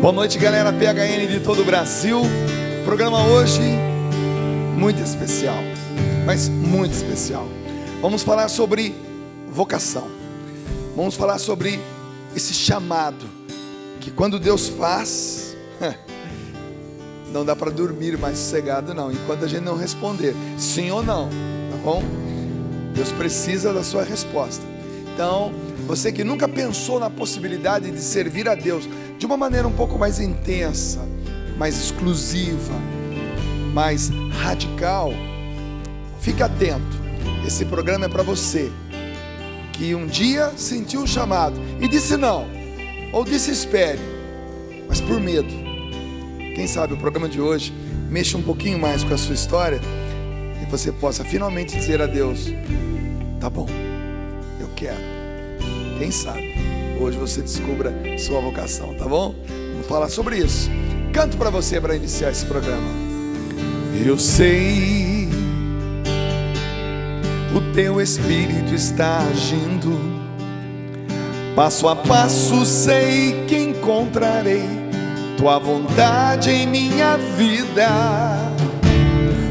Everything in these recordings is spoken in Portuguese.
Boa noite, galera PHN de todo o Brasil. Programa hoje muito especial, mas muito especial. Vamos falar sobre vocação. Vamos falar sobre esse chamado que quando Deus faz, não dá para dormir mais sossegado não, enquanto a gente não responder sim ou não, tá bom? Deus precisa da sua resposta. Então, você que nunca pensou na possibilidade de servir a Deus de uma maneira um pouco mais intensa, mais exclusiva, mais radical, fique atento. Esse programa é para você que um dia sentiu o chamado e disse não, ou disse espere, mas por medo. Quem sabe o programa de hoje mexa um pouquinho mais com a sua história e você possa finalmente dizer a Deus: tá bom, eu quero. Quem sabe hoje você descubra sua vocação, tá bom? Vamos falar sobre isso. Canto para você para iniciar esse programa. Eu sei, o teu Espírito está agindo, passo a passo sei que encontrarei tua vontade em minha vida.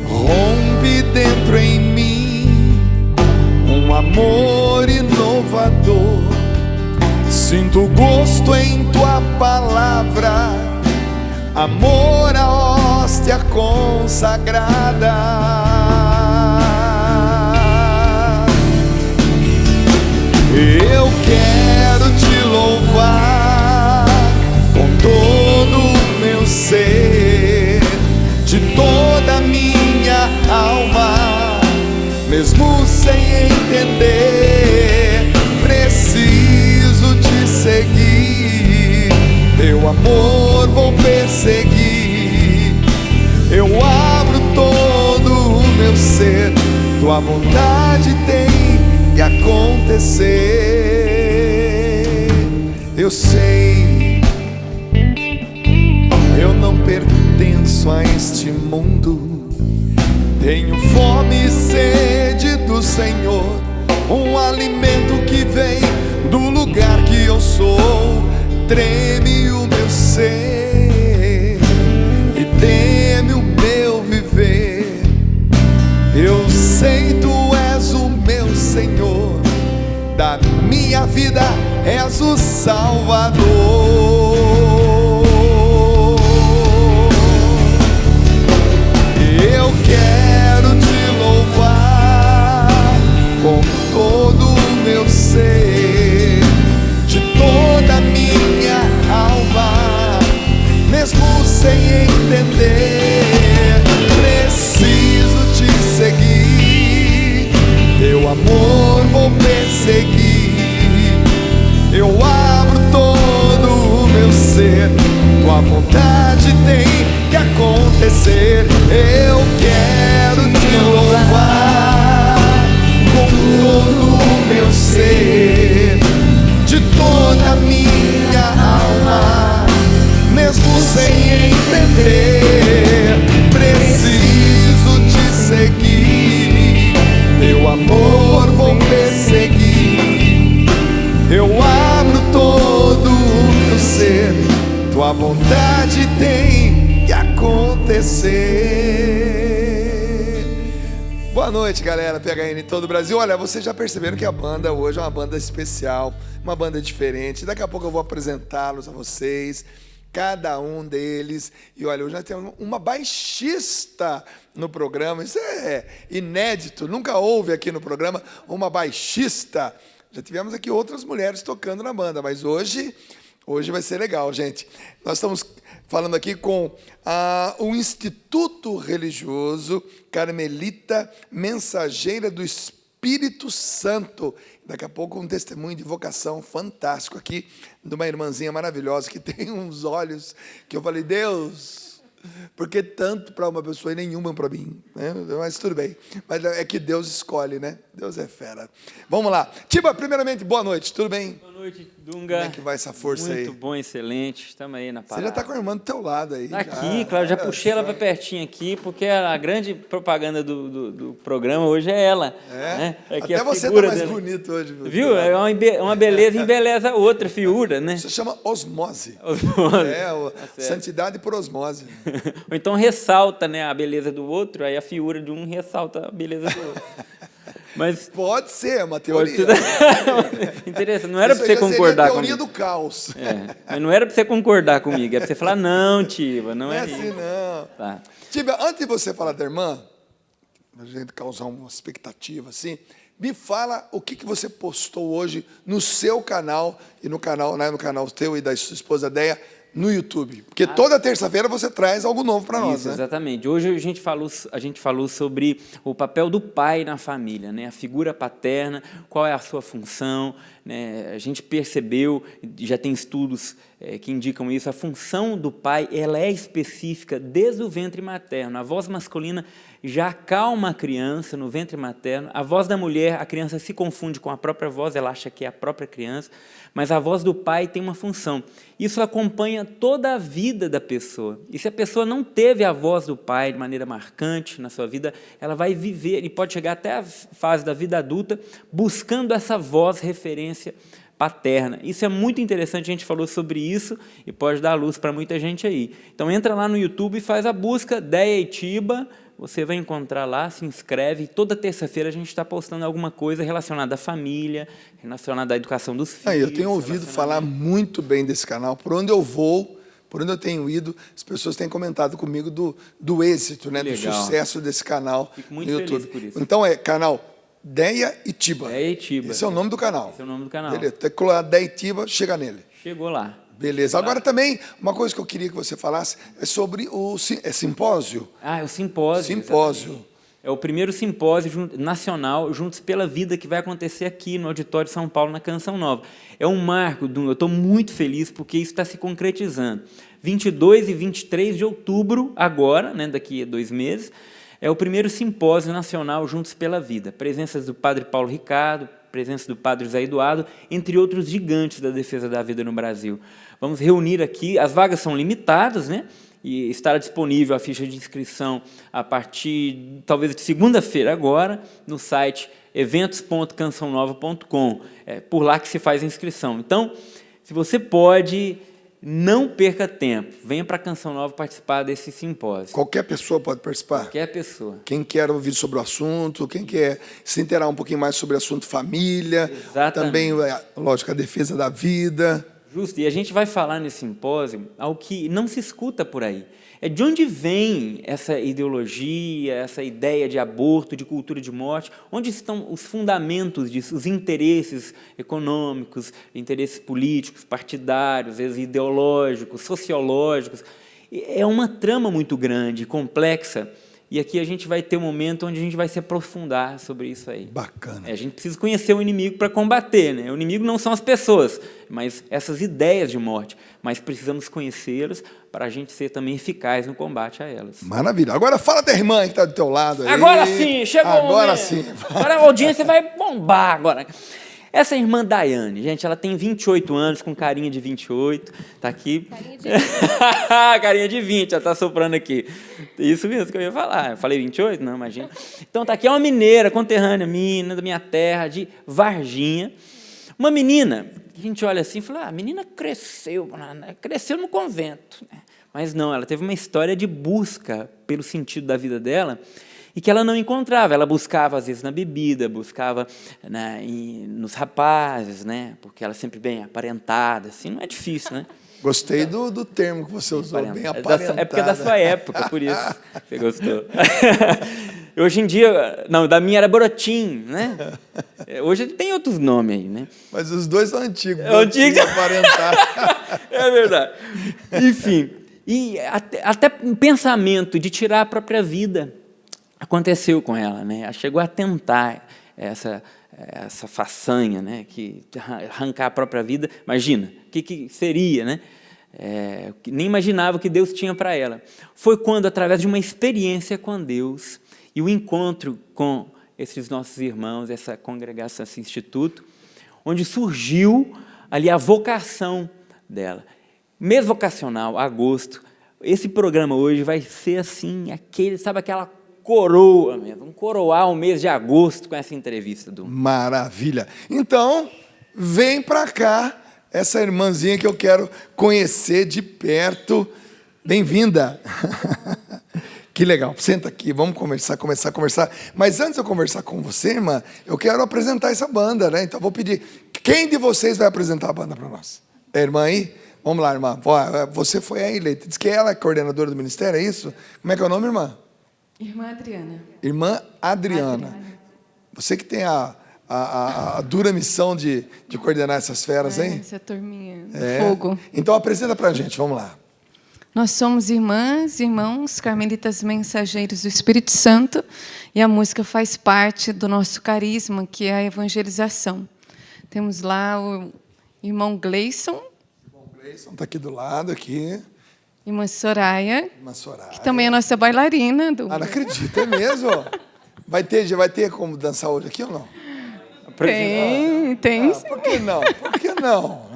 Rompe dentro em mim um amor inovador. Sinto gosto em tua palavra, amor à hóstia consagrada. Eu quero te louvar com todo o meu ser, de toda a minha alma, mesmo sem entender. Preciso te seguir, teu amor vou perseguir. Eu abro todo o meu ser, tua vontade tem que acontecer. Eu sei, eu não pertenço a este mundo. Tenho fome e sede do Senhor, um alimento que vem do lugar que eu sou. Treme o meu ser e teme o meu viver. Eu sei, tu és o meu Senhor, da minha vida és o Salvador. Eu quero te louvar com todo o meu ser, de toda a minha alma, mesmo sem entender. Preciso te seguir, teu amor vou perseguir. Eu abro todo o meu ser, tua vontade tem que acontecer. Eu quero te louvar com todo o meu ser, de toda a minha alma, mesmo sem entender. Preciso te seguir, teu amor vou perseguir. Eu abro todo o meu ser, tua vontade tem que acontecer. Boa noite, galera PHN em todo o Brasil. Olha, vocês já perceberam que a banda hoje é uma banda especial, uma banda diferente. Daqui a pouco eu vou apresentá-los a vocês, cada um deles. E olha, hoje nós temos uma baixista no programa. Isso é inédito, nunca houve aqui no programa uma baixista. Já tivemos aqui outras mulheres tocando na banda, mas hoje vai ser legal, gente. Nós estamos falando aqui com o Instituto Religioso Carmelita Mensageira do Espírito Santo. Daqui a pouco um testemunho de vocação fantástico aqui, de uma irmãzinha maravilhosa que tem uns olhos que eu falei: Deus, por que tanto para uma pessoa e nenhuma para mim? Mas tudo bem. Mas é que Deus escolhe, né? Deus é fera. Vamos lá. Tiba, primeiramente, boa noite, tudo bem? Boa noite, Dunga. Como é que vai essa força aí? Muito bom, excelente. Estamos aí na parada. Você já está com a irmã do teu lado aí. Tá aqui, claro, já puxei ela para pertinho aqui, porque a grande propaganda do programa hoje é ela. Né? Até a você figura tá mais dela. bonito hoje. Viu? É uma beleza embeleza a outra figura, né? Isso chama osmose. Osmose. Santidade por osmose. Ou então ressalta, né, a beleza do outro, aí a figura de um ressalta a beleza do outro. Mas pode ser, é uma teoria. Interessante, não era para você concordar comigo. Isso é a teoria do caos. Mas não era para você concordar comigo, é para você falar, não, Tiba, não é assim, não. Tá. Tiba, antes de você falar da irmã, a gente causar uma expectativa assim, me fala o que você postou hoje no seu canal e no canal teu e da sua esposa Deia, no YouTube. Porque toda terça-feira você traz algo novo para nós, né? Exatamente. Hoje a gente falou sobre o papel do pai na família, né? A figura paterna, qual é a sua função, né? A gente percebeu, já tem estudos que indicam isso, a função do pai ela é específica desde o ventre materno. A voz masculina já acalma a criança no ventre materno. A voz da mulher, a criança se confunde com a própria voz, ela acha que é a própria criança, mas a voz do pai tem uma função. Isso acompanha toda a vida da pessoa. E se a pessoa não teve a voz do pai de maneira marcante na sua vida, ela vai viver e pode chegar até a fase da vida adulta buscando essa voz referência paterna. Isso é muito interessante, a gente falou sobre isso e pode dar luz para muita gente aí. Então entra lá no YouTube e faz a busca Deia e Tiba, você vai encontrar lá, se inscreve, e toda terça-feira a gente está postando alguma coisa relacionada à família, relacionada à educação dos filhos. Eu tenho ouvido falar muito bem desse canal, por onde eu vou, por onde eu tenho ido, as pessoas têm comentado comigo do êxito, né, do sucesso desse canal. Fico muito no YouTube. Feliz por isso. Então é canal Deia e Tiba. Deia e Tiba. Esse é o nome do canal. Esse é o nome do canal. Beleza, tem que colar Deia e Tiba, chega nele. Chegou lá. Beleza. Agora também, uma coisa que eu queria que você falasse é sobre o simpósio. É o simpósio. Simpósio. Exatamente. É o primeiro simpósio nacional Juntos pela Vida que vai acontecer aqui no Auditório de São Paulo, na Canção Nova. É um marco, eu estou muito feliz porque isso está se concretizando. 22 e 23 de outubro, agora, né, daqui a 2 meses, é o primeiro simpósio nacional Juntos pela Vida. Presenças do padre Paulo Ricardo, presença do padre José Eduardo, entre outros gigantes da defesa da vida no Brasil. Vamos reunir aqui, as vagas são limitadas, né? E estará disponível a ficha de inscrição a partir, talvez, de segunda-feira agora, no site eventos.cançãonova.com. É por lá que se faz a inscrição. Então, se você pode, não perca tempo. Venha para a Canção Nova participar desse simpósio. Qualquer pessoa pode participar? Qualquer pessoa. Quem quer ouvir sobre o assunto, quem quer se inteirar um pouquinho mais sobre o assunto família. Exatamente. Também, lógico, a defesa da vida. Justo, e a gente vai falar nesse simpósio ao que não se escuta por aí. É de onde vem essa ideologia, essa ideia de aborto, de cultura de morte, onde estão os fundamentos disso, os interesses econômicos, interesses políticos, partidários, ideológicos, sociológicos. É uma trama muito grande, complexa, e aqui a gente vai ter um momento onde a gente vai se aprofundar sobre isso aí. Bacana. A gente precisa conhecer o inimigo para combater, né? O inimigo não são as pessoas, mas essas ideias de morte. Mas precisamos conhecê-las para a gente ser também eficaz no combate a elas. Maravilha. Agora fala da irmã que está do teu lado aí. Agora sim, chegou o Agora momento. sim. Agora a audiência vai bombar agora. Essa irmã Daiane, gente, ela tem 28 anos, com carinha de 28, tá aqui. Carinha de 20. Carinha de 20, ela tá soprando aqui. Isso mesmo que eu ia falar. Eu falei 28? Não, imagina. Então tá aqui, é uma mineira, conterrânea minha, da minha terra, de Varginha. Uma menina, a gente olha assim e fala, a menina cresceu no convento. Mas não, ela teve uma história de busca pelo sentido da vida dela, e que ela não encontrava. Ela buscava, às vezes, na bebida, buscava nos rapazes, né? Porque ela sempre bem aparentada, assim, não é difícil, né? Gostei do termo que você usou, bem aparentada. É porque é da sua época, por isso você gostou. Hoje em dia, não, da minha era Brotim, né? Hoje tem outros nomes aí, né? Mas os dois são antigos. Antigos. Aparentar. É verdade. Enfim, e até um pensamento de tirar a própria vida aconteceu com ela, né? Ela chegou a tentar essa façanha, né? Que arrancar a própria vida. Imagina, o que seria, né? Nem imaginava o que Deus tinha para ela. Foi quando, através de uma experiência com Deus e o encontro com esses nossos irmãos, essa congregação, esse instituto, onde surgiu ali a vocação dela. Mês vocacional, agosto. Esse programa hoje vai ser assim, sabe aquela coroa mesmo, coroar o mês de agosto com essa entrevista. Maravilha. Então, vem para cá essa irmãzinha que eu quero conhecer de perto. Bem-vinda. Que legal. Senta aqui, vamos começar. Mas antes de eu conversar com você, irmã, eu quero apresentar essa banda, né? Então, vou pedir, quem de vocês vai apresentar a banda para nós? É a irmã aí? Vamos lá, irmã. Você foi a eleita. Diz que ela é coordenadora do ministério, é isso? Como é que é o nome, irmã? Irmã Adriana. Irmã Adriana. Você que tem a dura missão de coordenar essas feras, hein? Essa turminha. É. Fogo. Então apresenta pra gente, vamos lá. Nós somos irmãs e irmãos carmelitas mensageiros do Espírito Santo e a música faz parte do nosso carisma, que é a evangelização. Temos lá o irmão Gleison. Está aqui do lado, aqui. Irmã Soraya. Irmã Soraya. Que também é nossa bailarina. Não acredito, é mesmo? Vai ter como dançar hoje aqui ou não? Tem. Por que não? Por que não?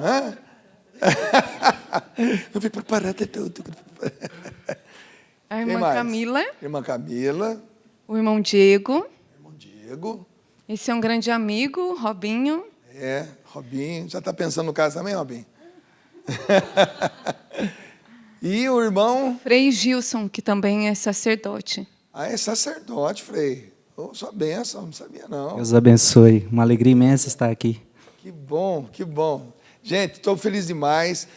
Eu vim preparada tudo. A irmã Camila. Irmã Camila. O irmão Diego. Irmão Diego. Esse é um grande amigo, Robinho. Robinho. Já está pensando no caso também, Robinho? E o irmão Frei Gilson, que também é sacerdote. É sacerdote, Frei. Sua bênção, não sabia não. Deus abençoe, uma alegria imensa estar aqui. Que bom. Gente, estou feliz demais.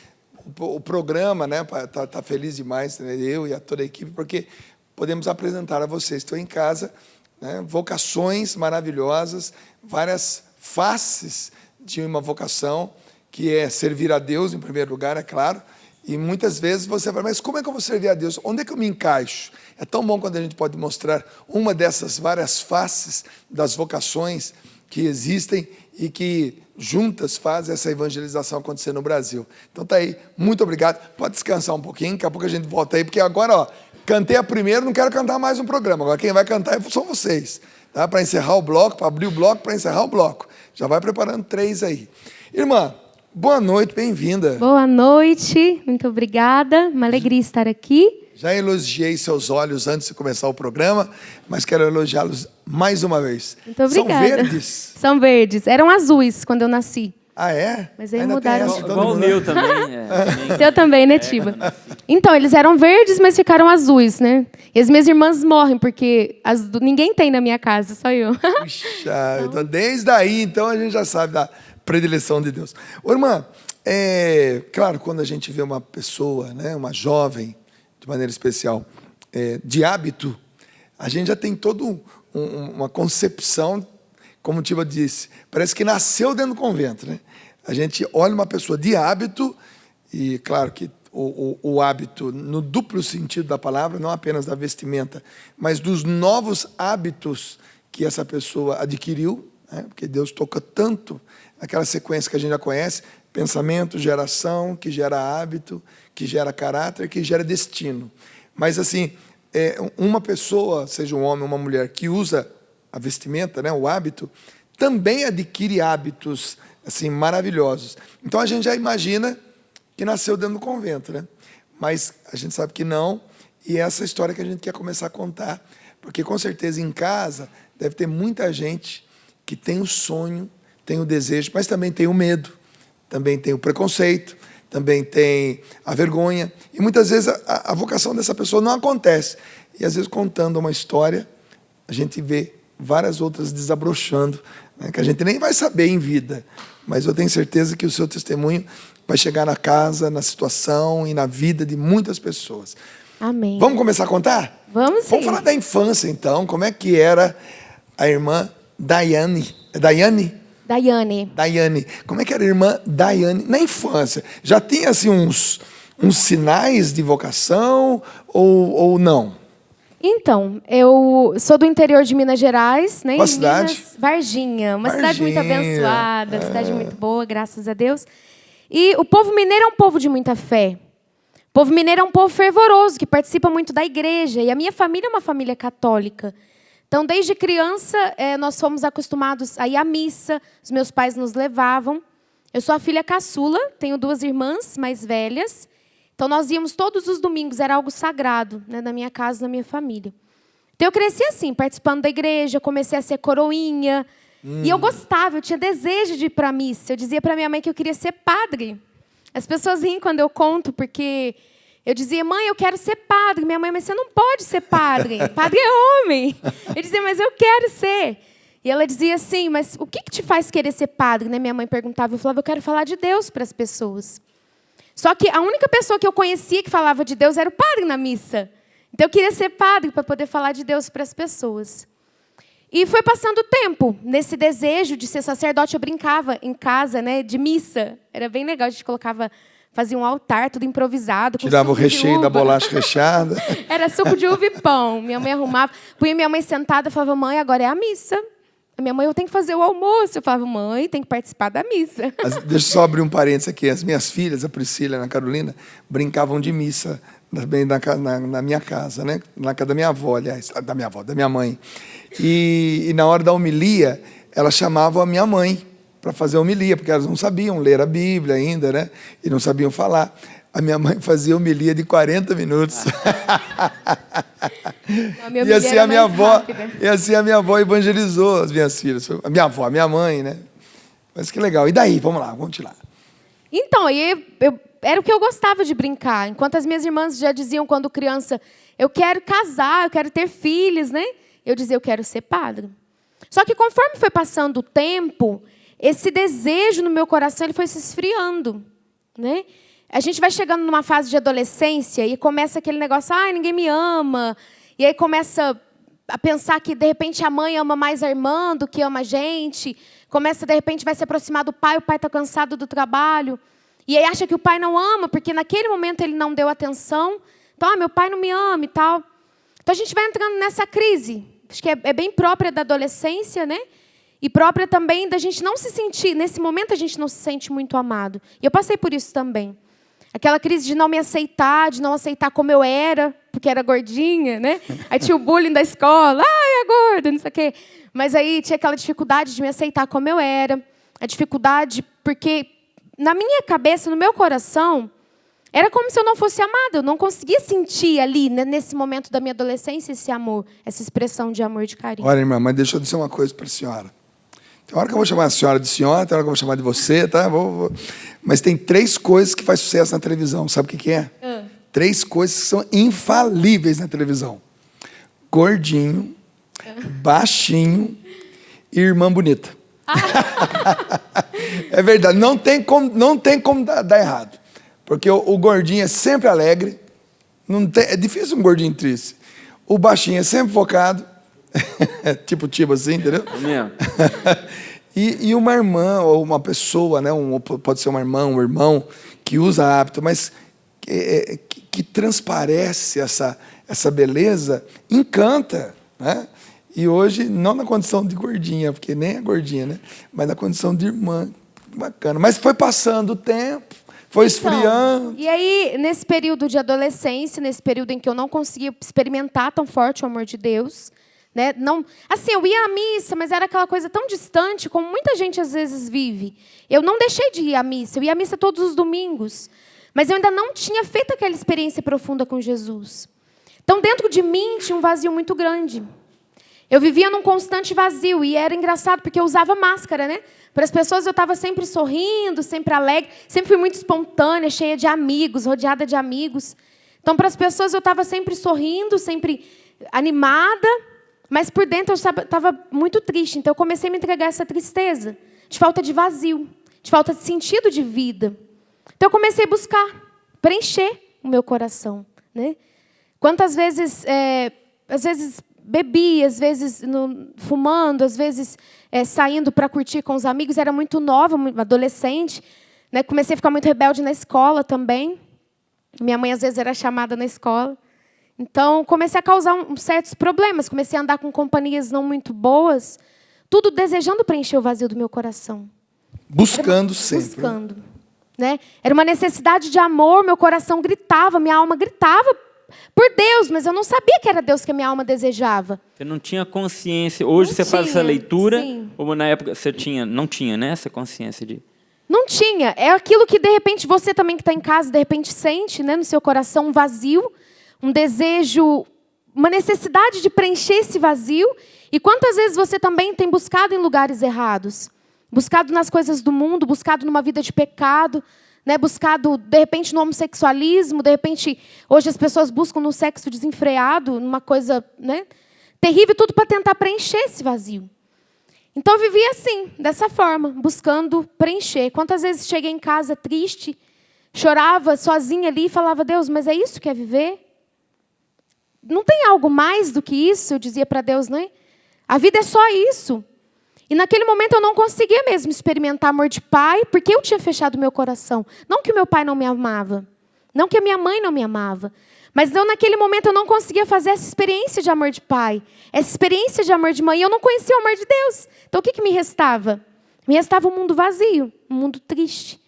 O programa, né, tá feliz demais, né, eu e toda a equipe, porque podemos apresentar a vocês. Estou em casa, né, vocações maravilhosas, várias faces de uma vocação, que é servir a Deus em primeiro lugar, é claro, e muitas vezes você vai, mas como é que eu vou servir a Deus? Onde é que eu me encaixo? É tão bom quando a gente pode mostrar uma dessas várias faces das vocações que existem e que juntas fazem essa evangelização acontecer no Brasil. Então tá aí, muito obrigado. Pode descansar um pouquinho, daqui a pouco a gente volta aí, porque agora, cantei a primeira, não quero cantar mais um programa. Agora quem vai cantar são vocês, tá? Para encerrar o bloco, para abrir o bloco, para encerrar o bloco. Já vai preparando 3 aí. Irmã, boa noite, bem-vinda. Boa noite, muito obrigada. Uma alegria estar aqui. Já elogiei seus olhos antes de começar o programa, mas quero elogiá-los mais uma vez. Muito obrigada. São verdes? São verdes. Eram azuis quando eu nasci. Ah, é? Mas aí ainda mudaram. Igual o meu também. Seu também, né, Tiba? Então, eles eram verdes, mas ficaram azuis, né? E as minhas irmãs morrem, porque ninguém tem na minha casa, só eu. Puxa, então desde aí, então, a gente já sabe da predileção de Deus. Ô, irmã, claro, quando a gente vê uma pessoa, né, uma jovem, de maneira especial, de hábito, a gente já tem toda uma concepção, como o Tiba disse, parece que nasceu dentro do convento, né? A gente olha uma pessoa de hábito, e claro que o hábito no duplo sentido da palavra, não apenas da vestimenta, mas dos novos hábitos que essa pessoa adquiriu, né? Porque Deus toca tanto naquela sequência que a gente já conhece, pensamento, geração, que gera hábito, que gera caráter, que gera destino. Mas, assim, uma pessoa, seja um homem ou uma mulher, que usa a vestimenta, né, o hábito, também adquire hábitos assim, maravilhosos. Então, a gente já imagina que nasceu dentro do convento, né? Mas a gente sabe que não, e é essa história que a gente quer começar a contar, porque, com certeza, em casa, deve ter muita gente que tem o sonho, tem o desejo, mas também tem o medo, também tem o preconceito, também tem a vergonha, e muitas vezes a vocação dessa pessoa não acontece. E às vezes, contando uma história, a gente vê várias outras desabrochando, né, que a gente nem vai saber em vida, mas eu tenho certeza que o seu testemunho vai chegar na casa, na situação e na vida de muitas pessoas. Amém. Vamos começar a contar? Vamos sim. Vamos falar da infância, então. Como é que era a irmã Daiane? É Daiane? Daiane. Como é que era a irmã Daiane na infância? Já tinha assim, uns sinais de vocação ou não? Então, eu sou do interior de Minas Gerais, né? Qual cidade? Minas, Varginha. Uma cidade muito abençoada, cidade muito boa, graças a Deus. E o povo mineiro é um povo de muita fé. O povo mineiro é um povo fervoroso, que participa muito da igreja. E a minha família é uma família católica. Então, desde criança, nós fomos acostumados a ir à missa, os meus pais nos levavam. Eu sou a filha caçula, tenho 2 irmãs mais velhas. Então, nós íamos todos os domingos, era algo sagrado, né, na minha casa, na minha família. Então, eu cresci assim, participando da igreja, comecei a ser coroinha. E eu gostava, eu tinha desejo de ir para a missa. Eu dizia para minha mãe que eu queria ser padre. As pessoas riem quando eu conto, porque eu dizia, mãe, eu quero ser padre. Minha mãe, mas você não pode ser padre. Padre é homem. Eu dizia, mas eu quero ser. E ela dizia assim, mas o que te faz querer ser padre? Né? Minha mãe perguntava, eu falava, eu quero falar de Deus para as pessoas. Só que a única pessoa que eu conhecia que falava de Deus era o padre na missa. Então, eu queria ser padre para poder falar de Deus para as pessoas. E foi passando o tempo. Nesse desejo de ser sacerdote, eu brincava em casa, né, de missa. Era bem legal, a gente fazia um altar, tudo improvisado. Tirava o recheio da bolacha recheada. Era suco de uva e pão. Minha mãe arrumava. Punha minha mãe sentada e falava, mãe, agora é a missa. A minha mãe, eu tenho que fazer o almoço. Eu falava, mãe, tem que participar da missa. Deixa eu só abrir um parênteses aqui. As minhas filhas, a Priscila e a Ana Carolina, brincavam de missa na minha casa, né? Na casa da minha avó, aliás. Da minha mãe. E na hora da homilia, elas chamavam a minha mãe para fazer a homilia, porque elas não sabiam ler a Bíblia ainda, né? E não sabiam falar. A minha mãe fazia homilia de 40 minutos. E assim a minha avó evangelizou as minhas filhas. A minha avó, a minha mãe, né? Mas que legal. E daí? Vamos lá, vamos lá. Então, era o que eu gostava de brincar. Enquanto as minhas irmãs já diziam, quando criança, eu quero casar, eu quero ter filhos, né? Eu dizia, eu quero ser padre. Só que conforme foi passando o tempo, esse desejo no meu coração ele foi se esfriando, né? A gente vai chegando numa fase de adolescência e começa aquele negócio, ninguém me ama. E aí começa a pensar que, de repente, a mãe ama mais a irmã do que ama a gente. Começa, de repente, vai se aproximar do pai, o pai está cansado do trabalho. E aí acha que o pai não ama, porque naquele momento ele não deu atenção. Então, meu pai não me ama e tal. Então, a gente vai entrando nessa crise. Acho que é bem própria da adolescência, né? E própria também da gente não se sentir... Nesse momento, a gente não se sente muito amado. E eu passei por isso também. Aquela crise de não me aceitar, de não aceitar como eu era, porque era gordinha, né? Aí tinha o bullying da escola. É gorda, não sei o quê. Mas aí tinha aquela dificuldade de me aceitar como eu era. A dificuldade, porque na minha cabeça, no meu coração, era como se eu não fosse amada. Eu não conseguia sentir ali, né, nesse momento da minha adolescência, esse amor, essa expressão de amor e de carinho. Olha, irmã, mas deixa eu dizer uma coisa para a senhora. Tem hora que eu vou chamar a senhora de senhora, tem hora que eu vou chamar de você, tá? Mas tem 3 coisas que faz sucesso na televisão. Sabe o que é? 3 coisas que são infalíveis na televisão. Gordinho, baixinho e irmã bonita. É verdade, não tem como dar errado. Porque o gordinho é sempre alegre. É difícil um gordinho triste. O baixinho é sempre focado. tipo assim, entendeu? É mesmo. E uma irmã, ou uma pessoa, né? Pode ser uma irmã, um irmão, que usa hábito, mas que transparece essa beleza, encanta, né? E hoje, não na condição de gordinha, porque nem é gordinha, né? Mas na condição de irmã. Bacana. Mas foi passando o tempo, foi esfriando. E aí, nesse período de adolescência, nesse período em que eu não conseguia experimentar tão forte o amor de Deus, né? Não, assim, eu ia à missa, mas era aquela coisa tão distante, como muita gente às vezes vive. Eu não deixei de ir à missa, eu ia à missa todos os domingos, mas eu ainda não tinha feito aquela experiência profunda com Jesus. Então, dentro de mim, tinha um vazio muito grande. Eu vivia num constante vazio, e era engraçado, porque eu usava máscara, né? Para as pessoas eu estava sempre sorrindo, sempre alegre, sempre fui muito espontânea, cheia de amigos, rodeada de amigos. Então, para as pessoas eu estava sempre sorrindo, sempre animada, mas por dentro eu estava muito triste. Então, eu comecei a me entregar a essa tristeza, de falta de vazio, de falta de sentido de vida. Então, eu comecei a buscar, preencher o meu coração, né? Quantas vezes, às vezes bebi, às vezes fumando, às vezes saindo para curtir com os amigos. Era muito nova, adolescente, né? Comecei a ficar muito rebelde na escola também. Minha mãe, às vezes, era chamada na escola. Então, comecei a causar certos problemas. Comecei a andar com companhias não muito boas. Tudo desejando preencher o vazio do meu coração. Buscando sempre. Buscando. Né? Era uma necessidade de amor. Meu coração gritava, minha alma gritava por Deus, mas eu não sabia que era Deus que a minha alma desejava. Você não tinha consciência. Hoje você faz essa leitura, sim. ou na época você não tinha, né, essa consciência de... Não tinha. É aquilo que, de repente, você também que está em casa, de repente sente, né, no seu coração um vazio, um desejo, uma necessidade de preencher esse vazio. E quantas vezes você também tem buscado em lugares errados? Buscado nas coisas do mundo, buscado numa vida de pecado, né? Buscado, de repente, no homossexualismo, de repente, hoje as pessoas buscam no sexo desenfreado, numa coisa, né, terrível, tudo para tentar preencher esse vazio. Então eu vivia assim, dessa forma, buscando preencher. Quantas vezes cheguei em casa triste, chorava sozinha ali e falava, Deus, mas é isso que é viver? Não tem algo mais do que isso? Eu dizia para Deus, né? A vida é só isso. E naquele momento eu não conseguia mesmo experimentar amor de pai, porque eu tinha fechado meu coração. Não que o meu pai não me amava, não que a minha mãe não me amava, mas eu, naquele momento eu não conseguia fazer essa experiência de amor de pai, essa experiência de amor de mãe. Eu não conhecia o amor de Deus. Então o que me restava? Me restava um mundo vazio, um mundo triste.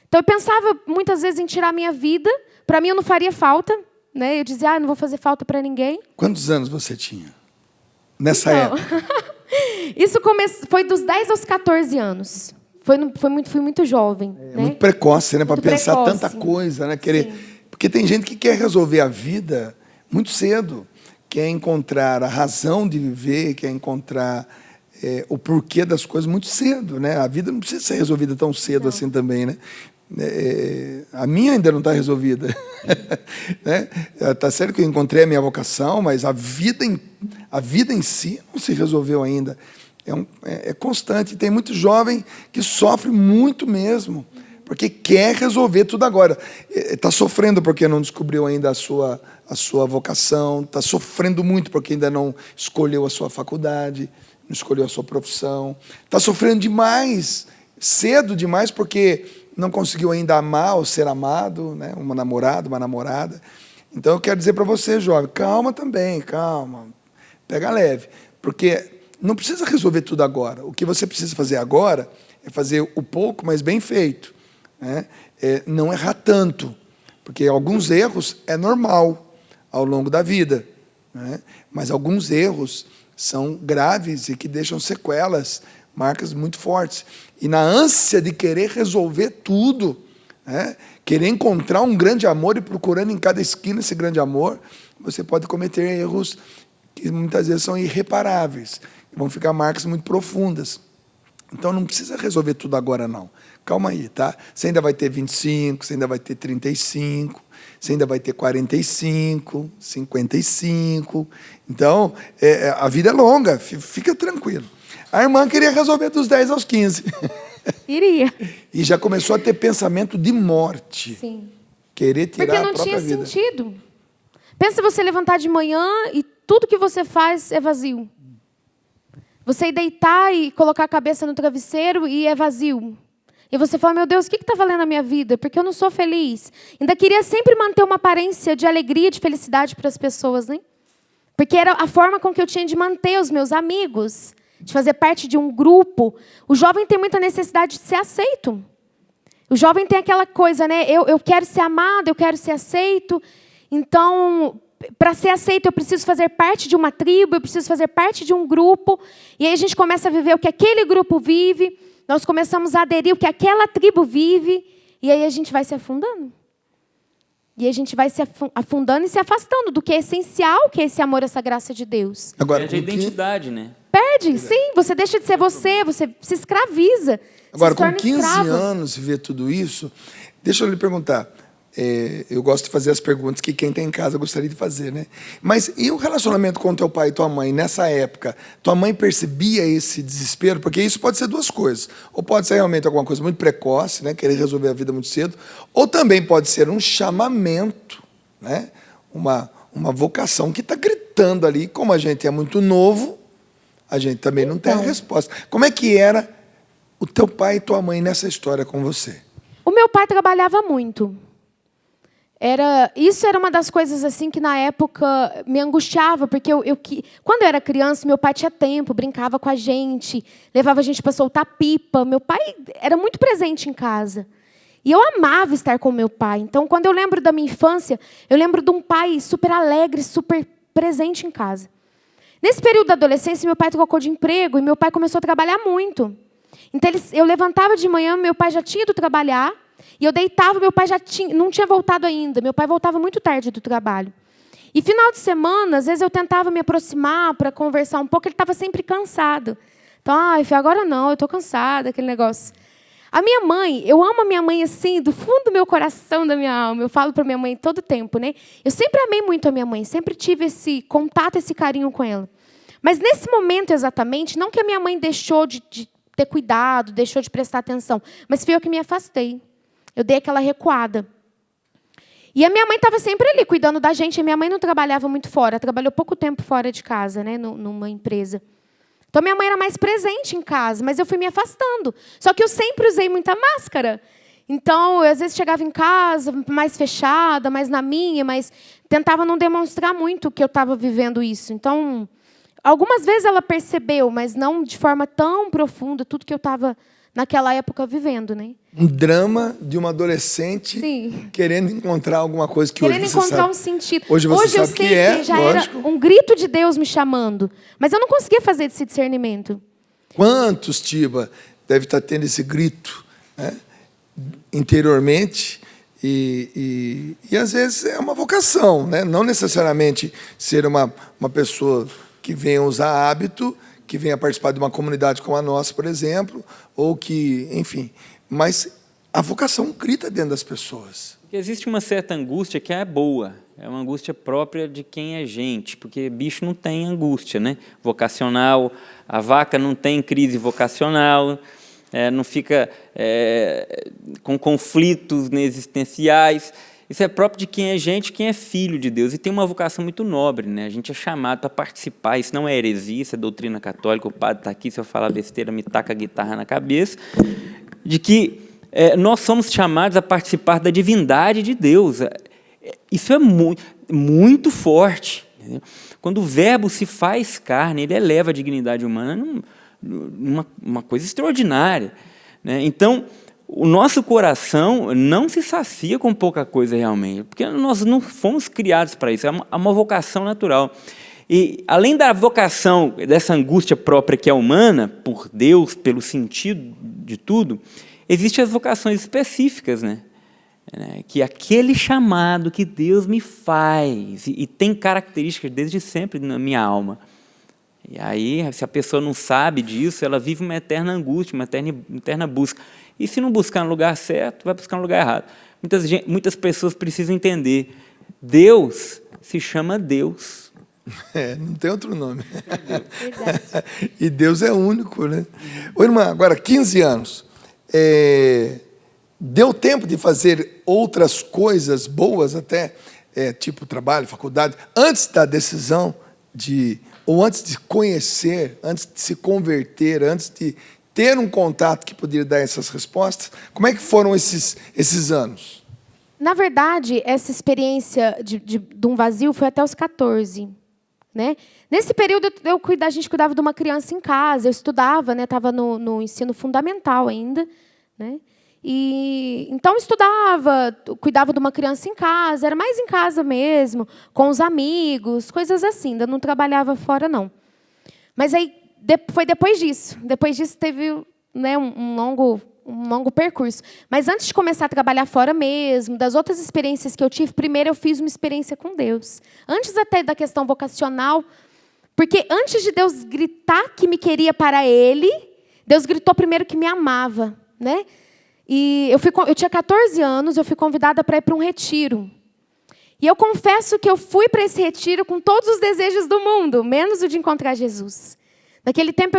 Então eu pensava muitas vezes em tirar a minha vida. Para mim eu não faria falta, né? Eu dizia, não vou fazer falta para ninguém. Quantos anos você tinha nessa época? Isso foi dos 10 aos 14 anos. Fui muito jovem. Né? Muito precoce, né? Para pensar precoce. Tanta coisa, né? Porque tem gente que quer resolver a vida muito cedo. Quer encontrar a razão de viver, quer encontrar o porquê das coisas muito cedo, né? A vida não precisa ser resolvida tão cedo assim também, né? A minha ainda não está resolvida. Né? Tá certo que eu encontrei a minha vocação, mas a vida em si não se resolveu ainda. É constante. Tem muito jovem que sofre muito mesmo, porque quer resolver tudo agora. Está sofrendo porque não descobriu ainda a sua vocação, está sofrendo muito porque ainda não escolheu a sua faculdade, não escolheu a sua profissão, está sofrendo demais, cedo demais, porque não conseguiu ainda amar ou ser amado, né? Um namorado, uma namorada. Então eu quero dizer para você, jovem, calma também, calma, pega leve, porque não precisa resolver tudo agora. O que você precisa fazer agora é fazer o pouco, mas bem feito, né? Não errar tanto, porque alguns erros é normal ao longo da vida, né? Mas alguns erros são graves e que deixam sequelas, marcas muito fortes. E na ânsia de querer resolver tudo, né? Querer encontrar um grande amor e procurando em cada esquina esse grande amor, você pode cometer erros que muitas vezes são irreparáveis, vão ficar marcas muito profundas. Então não precisa resolver tudo agora, não. Calma aí, tá? Você ainda vai ter 25, você ainda vai ter 35, você ainda vai ter 45, 55. Então, a vida é longa, fica tranquilo. A irmã queria resolver dos 10 aos 15. Iria. E já começou a ter pensamento de morte. Sim. Querer tirar a própria vida. Porque não tinha sentido. Pensa você levantar de manhã e tudo que você faz é vazio. Você ir deitar e colocar a cabeça no travesseiro e é vazio. E você fala, meu Deus, o que está valendo a minha vida? Porque eu não sou feliz. Ainda queria sempre manter uma aparência de alegria, de felicidade para as pessoas, né? Porque era a forma com que eu tinha de manter os meus amigos, de fazer parte de um grupo. O jovem tem muita necessidade de ser aceito. O jovem tem aquela coisa, né? Eu quero ser amado, eu quero ser aceito. Então, para ser aceito, eu preciso fazer parte de uma tribo, eu preciso fazer parte de um grupo. E aí a gente começa a viver o que aquele grupo vive. Nós começamos a aderir o que aquela tribo vive. E aí a gente vai se afundando. E a gente vai se afundando e se afastando do que é essencial, que é esse amor, essa graça de Deus. Agora, perde a identidade, né? Perde, sim. Você deixa de ser você se escraviza. Agora, se com 15 escravo. anos, ver tudo isso, deixa eu lhe perguntar. Eu gosto de fazer as perguntas que quem tem em casa gostaria de fazer, né? Mas e o relacionamento com teu pai e tua mãe nessa época? Tua mãe percebia esse desespero? Porque isso pode ser duas coisas. Ou pode ser realmente alguma coisa muito precoce, né? Querer resolver a vida muito cedo. Ou também pode ser um chamamento, né? Uma vocação que está gritando ali. Como a gente é muito novo, a gente também não tem a resposta. Como é que era o teu pai e tua mãe nessa história com você? O meu pai trabalhava muito. Isso era uma das coisas assim que na época me angustiava, porque quando eu era criança, meu pai tinha tempo, brincava com a gente, levava a gente para soltar pipa. Meu pai era muito presente em casa. E eu amava estar com meu pai. Então, quando eu lembro da minha infância, eu lembro de um pai super alegre, super presente em casa. Nesse período da adolescência, meu pai trocou de emprego e meu pai começou a trabalhar muito. Então, eu levantava de manhã, meu pai já tinha ido trabalhar, e eu deitava, meu pai não tinha voltado ainda. Meu pai voltava muito tarde do trabalho. E final de semana, às vezes eu tentava me aproximar para conversar um pouco, ele estava sempre cansado. Então, agora não, eu estou cansada, aquele negócio. A minha mãe, eu amo a minha mãe assim, do fundo do meu coração, da minha alma. Eu falo para minha mãe todo tempo, né? Eu sempre amei muito a minha mãe, sempre tive esse contato, esse carinho com ela. Mas nesse momento exatamente, não que a minha mãe deixou de ter cuidado, deixou de prestar atenção, mas fui eu que me afastei. Eu dei aquela recuada. E a minha mãe estava sempre ali, cuidando da gente. A minha mãe não trabalhava muito fora, trabalhou pouco tempo fora de casa, né, numa empresa. Então, minha mãe era mais presente em casa, mas eu fui me afastando. Só que eu sempre usei muita máscara. Então, eu, às vezes, chegava em casa mais fechada, mais na minha, mas tentava não demonstrar muito que eu estava vivendo isso. Então, algumas vezes ela percebeu, mas não de forma tão profunda, tudo que eu estava, naquela época, vivendo, né? Um drama de uma adolescente querendo encontrar alguma coisa que querendo hoje você encontrar sabe. um sentido. Hoje você eu sabe sei que é, já lógico. era um grito de Deus me chamando. Mas eu não conseguia fazer esse discernimento. Quantos, Tiba, deve estar tendo esse grito, né, interiormente e às vezes é uma vocação, né? Não necessariamente ser uma pessoa que venha usar hábito, que venha participar de uma comunidade como a nossa, por exemplo, ou que, enfim, mas a vocação grita dentro das pessoas. Porque existe uma certa angústia que é boa, é uma angústia própria de quem é gente, porque bicho não tem angústia, né? Vocacional, a vaca não tem crise vocacional, não fica com conflitos existenciais. Isso é próprio de quem é gente, quem é filho de Deus. E tem uma vocação muito nobre, né? A gente é chamado para participar. Isso não é heresia, isso é doutrina católica. O padre está aqui, se eu falar besteira, me taca a guitarra na cabeça. De que nós somos chamados a participar da divindade de Deus. Isso é muito forte. Entendeu? Quando o verbo se faz carne, ele eleva a dignidade humana numa coisa extraordinária. Né? Então, o nosso coração não se sacia com pouca coisa realmente, porque nós não fomos criados para isso, é uma vocação natural. E, além da vocação, dessa angústia própria que é humana, por Deus, pelo sentido de tudo, existem as vocações específicas, né? Que é aquele chamado que Deus me faz, e tem características desde sempre na minha alma. E aí, se a pessoa não sabe disso, ela vive uma eterna angústia, uma eterna busca. E se não buscar no lugar certo, vai buscar no lugar errado. Muitas pessoas precisam entender. Deus se chama Deus. Não tem outro nome. E Deus é único, né? Ô, irmã, agora 15 anos. Deu tempo de fazer outras coisas boas até, tipo trabalho, faculdade, antes da decisão ou antes de conhecer, antes de se converter, antes de ter um contato que poderia dar essas respostas? Como é que foram esses anos? Na verdade, essa experiência de um vazio foi até os 14. Né? Nesse período, a gente cuidava de uma criança em casa, eu estudava, né? Estava no ensino fundamental ainda. Né? Então, estudava, cuidava de uma criança em casa, era mais em casa mesmo, com os amigos, coisas assim, ainda não trabalhava fora, não. Mas aí, foi depois disso. Depois disso, teve, né, um longo percurso. Mas antes de começar a trabalhar fora mesmo, das outras experiências que eu tive, primeiro eu fiz uma experiência com Deus. Antes até da questão vocacional, porque antes de Deus gritar que me queria para Ele, Deus gritou primeiro que me amava, né? E eu tinha 14 anos, eu fui convidada para ir para um retiro. E eu confesso que eu fui para esse retiro com todos os desejos do mundo, menos o de encontrar Jesus.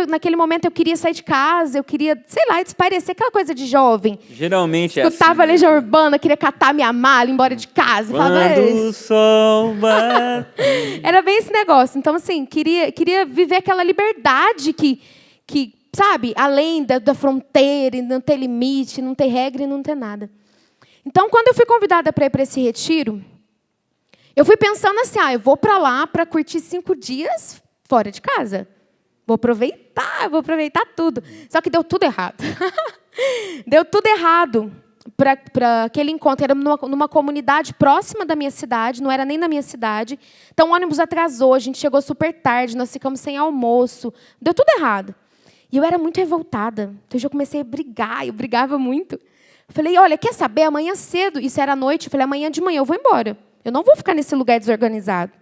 Naquele momento, eu queria sair de casa, eu queria, sei lá, desaparecer, aquela coisa de jovem. Geralmente escutava é assim. Legião Urbana, queria catar minha mala, ir embora de casa. Quando o sol bate. Era bem esse negócio. Então, assim, queria viver aquela liberdade que sabe, além da fronteira, e não ter limite, não ter regra e não ter nada. Então, quando eu fui convidada para ir para esse retiro, eu fui pensando assim, eu vou para lá para curtir 5 dias fora de casa. Vou aproveitar tudo. Só que deu tudo errado. Deu tudo errado. para aquele encontro. Era numa comunidade próxima da minha cidade, não era nem na minha cidade. Então o ônibus atrasou, a gente chegou super tarde, nós ficamos sem almoço. Deu tudo errado. E eu era muito revoltada. Então eu já comecei a brigar, eu brigava muito. Eu falei, olha, quer saber? Amanhã cedo, isso era à noite, eu falei, amanhã de manhã eu vou embora. Eu não vou ficar nesse lugar desorganizado.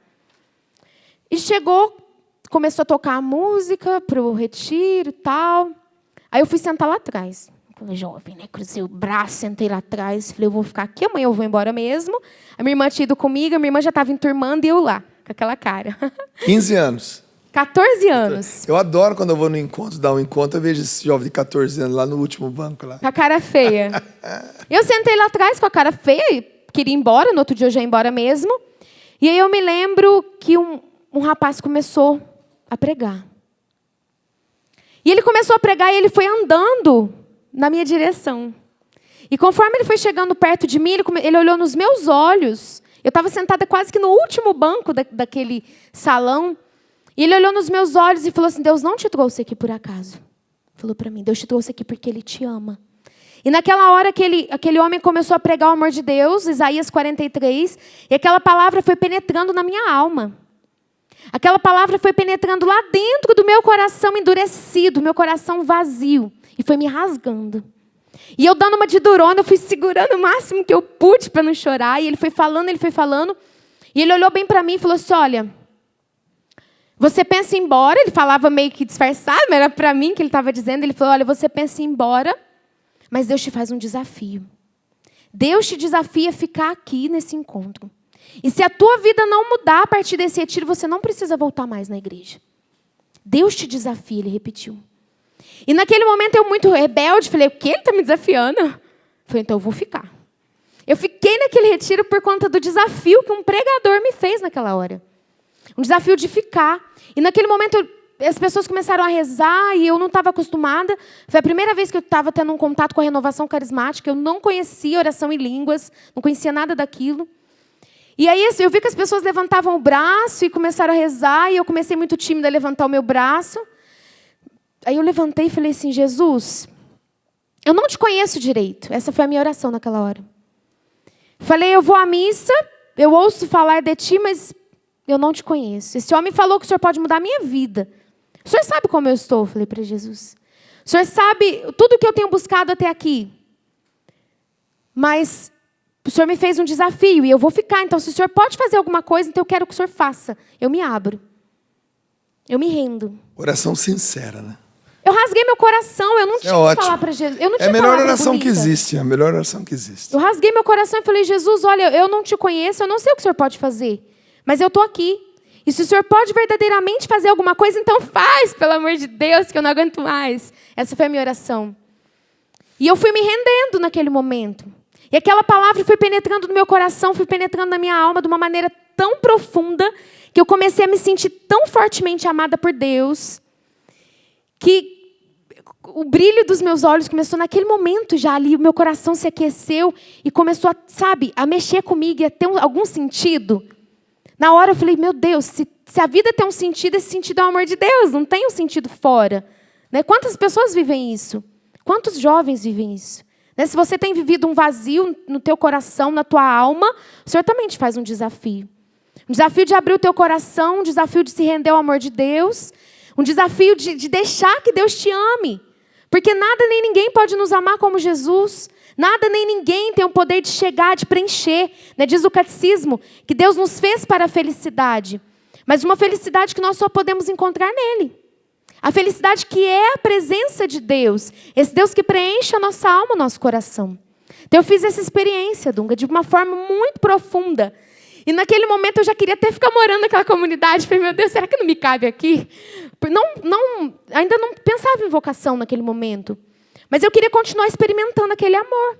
E chegou, começou a tocar a música para o retiro e tal. Aí eu fui sentar lá atrás. Falei, jovem, né? Cruzei o braço, sentei lá atrás. Falei, eu vou ficar aqui, amanhã eu vou embora mesmo. A minha irmã tinha ido comigo, a minha irmã já estava enturmando e eu lá, com aquela cara. 15 anos. 14 anos. Eu adoro quando eu vou no encontro, dar um encontro, eu vejo esse jovem de 14 anos lá no último banco. Lá. Com a cara feia. Eu sentei lá atrás com a cara feia e queria ir embora, no outro dia eu já ia embora mesmo. E aí eu me lembro que um rapaz começou a pregar. E ele começou a pregar e ele foi andando na minha direção. E conforme ele foi chegando perto de mim, ele olhou nos meus olhos. Eu estava sentada quase que no último banco daquele salão. E ele olhou nos meus olhos e falou assim, Deus não te trouxe aqui por acaso. Falou para mim, Deus te trouxe aqui porque Ele te ama. E naquela hora aquele homem começou a pregar o amor de Deus, Isaías 43, e aquela palavra foi penetrando na minha alma. Aquela palavra foi penetrando lá dentro do meu coração endurecido, meu coração vazio, e foi me rasgando. E eu dando uma de durona, eu fui segurando o máximo que eu pude para não chorar, e ele foi falando, e ele olhou bem para mim e falou assim, olha, você pensa em ir embora, ele falava meio que disfarçado, mas era para mim que ele estava dizendo, ele falou, olha, você pensa em ir embora, mas Deus te faz um desafio. Deus te desafia a ficar aqui nesse encontro. E se a tua vida não mudar a partir desse retiro, você não precisa voltar mais na igreja. Deus te desafia, ele repetiu. E naquele momento eu muito rebelde, falei, o que ele está me desafiando? Falei, então eu vou ficar. Eu fiquei naquele retiro por conta do desafio que um pregador me fez naquela hora. Um desafio de ficar. E naquele momento as pessoas começaram a rezar e eu não estava acostumada. Foi a primeira vez que eu estava tendo um contato com a renovação carismática. Eu não conhecia oração em línguas, não conhecia nada daquilo. E aí eu vi que as pessoas levantavam o braço e começaram a rezar. E eu comecei muito tímida a levantar o meu braço. Aí eu levantei e falei assim, Jesus, eu não te conheço direito. Essa foi a minha oração naquela hora. Falei, eu vou à missa, eu ouço falar de ti, mas eu não te conheço. Esse homem falou que o Senhor pode mudar a minha vida. O Senhor sabe como eu estou? Eu falei para Jesus. O Senhor sabe tudo que eu tenho buscado até aqui. Mas o Senhor me fez um desafio e eu vou ficar. Então, se o Senhor pode fazer alguma coisa, então eu quero que o Senhor faça. Eu me abro. Eu me rendo. Oração sincera, né? Eu rasguei meu coração. Eu não tinha que falar para Jesus. Eu não tinha a melhor palavra oração bonita. que existe. É a melhor oração que existe. Eu rasguei meu coração e falei, Jesus, olha, eu não te conheço, eu não sei o que o Senhor pode fazer. Mas eu estou aqui. E se o Senhor pode verdadeiramente fazer alguma coisa, então faz, pelo amor de Deus, que eu não aguento mais. Essa foi a minha oração. E eu fui me rendendo naquele momento. E aquela palavra foi penetrando no meu coração, foi penetrando na minha alma de uma maneira tão profunda, que eu comecei a me sentir tão fortemente amada por Deus, que o brilho dos meus olhos começou naquele momento já ali, o meu coração se aqueceu e começou a mexer comigo e a ter algum sentido. Na hora eu falei, meu Deus, se a vida tem um sentido, esse sentido é o amor de Deus, não tem um sentido fora. Né? Quantas pessoas vivem isso? Quantos jovens vivem isso? Né? Se você tem vivido um vazio no teu coração, na tua alma, o Senhor também te faz um desafio. Um desafio de abrir o teu coração, um desafio de se render ao amor de Deus, um desafio de deixar que Deus te ame. Porque nada nem ninguém pode nos amar como Jesus. Nada nem ninguém tem o poder de chegar, de preencher. Né? Diz o catecismo que Deus nos fez para a felicidade. Mas uma felicidade que nós só podemos encontrar nele. A felicidade que é a presença de Deus. Esse Deus que preenche a nossa alma, o nosso coração. Então eu fiz essa experiência, Dunga, de uma forma muito profunda. E naquele momento eu já queria até ficar morando naquela comunidade. Falei, meu Deus, será que não me cabe aqui? Ainda não pensava em vocação naquele momento. Mas eu queria continuar experimentando aquele amor.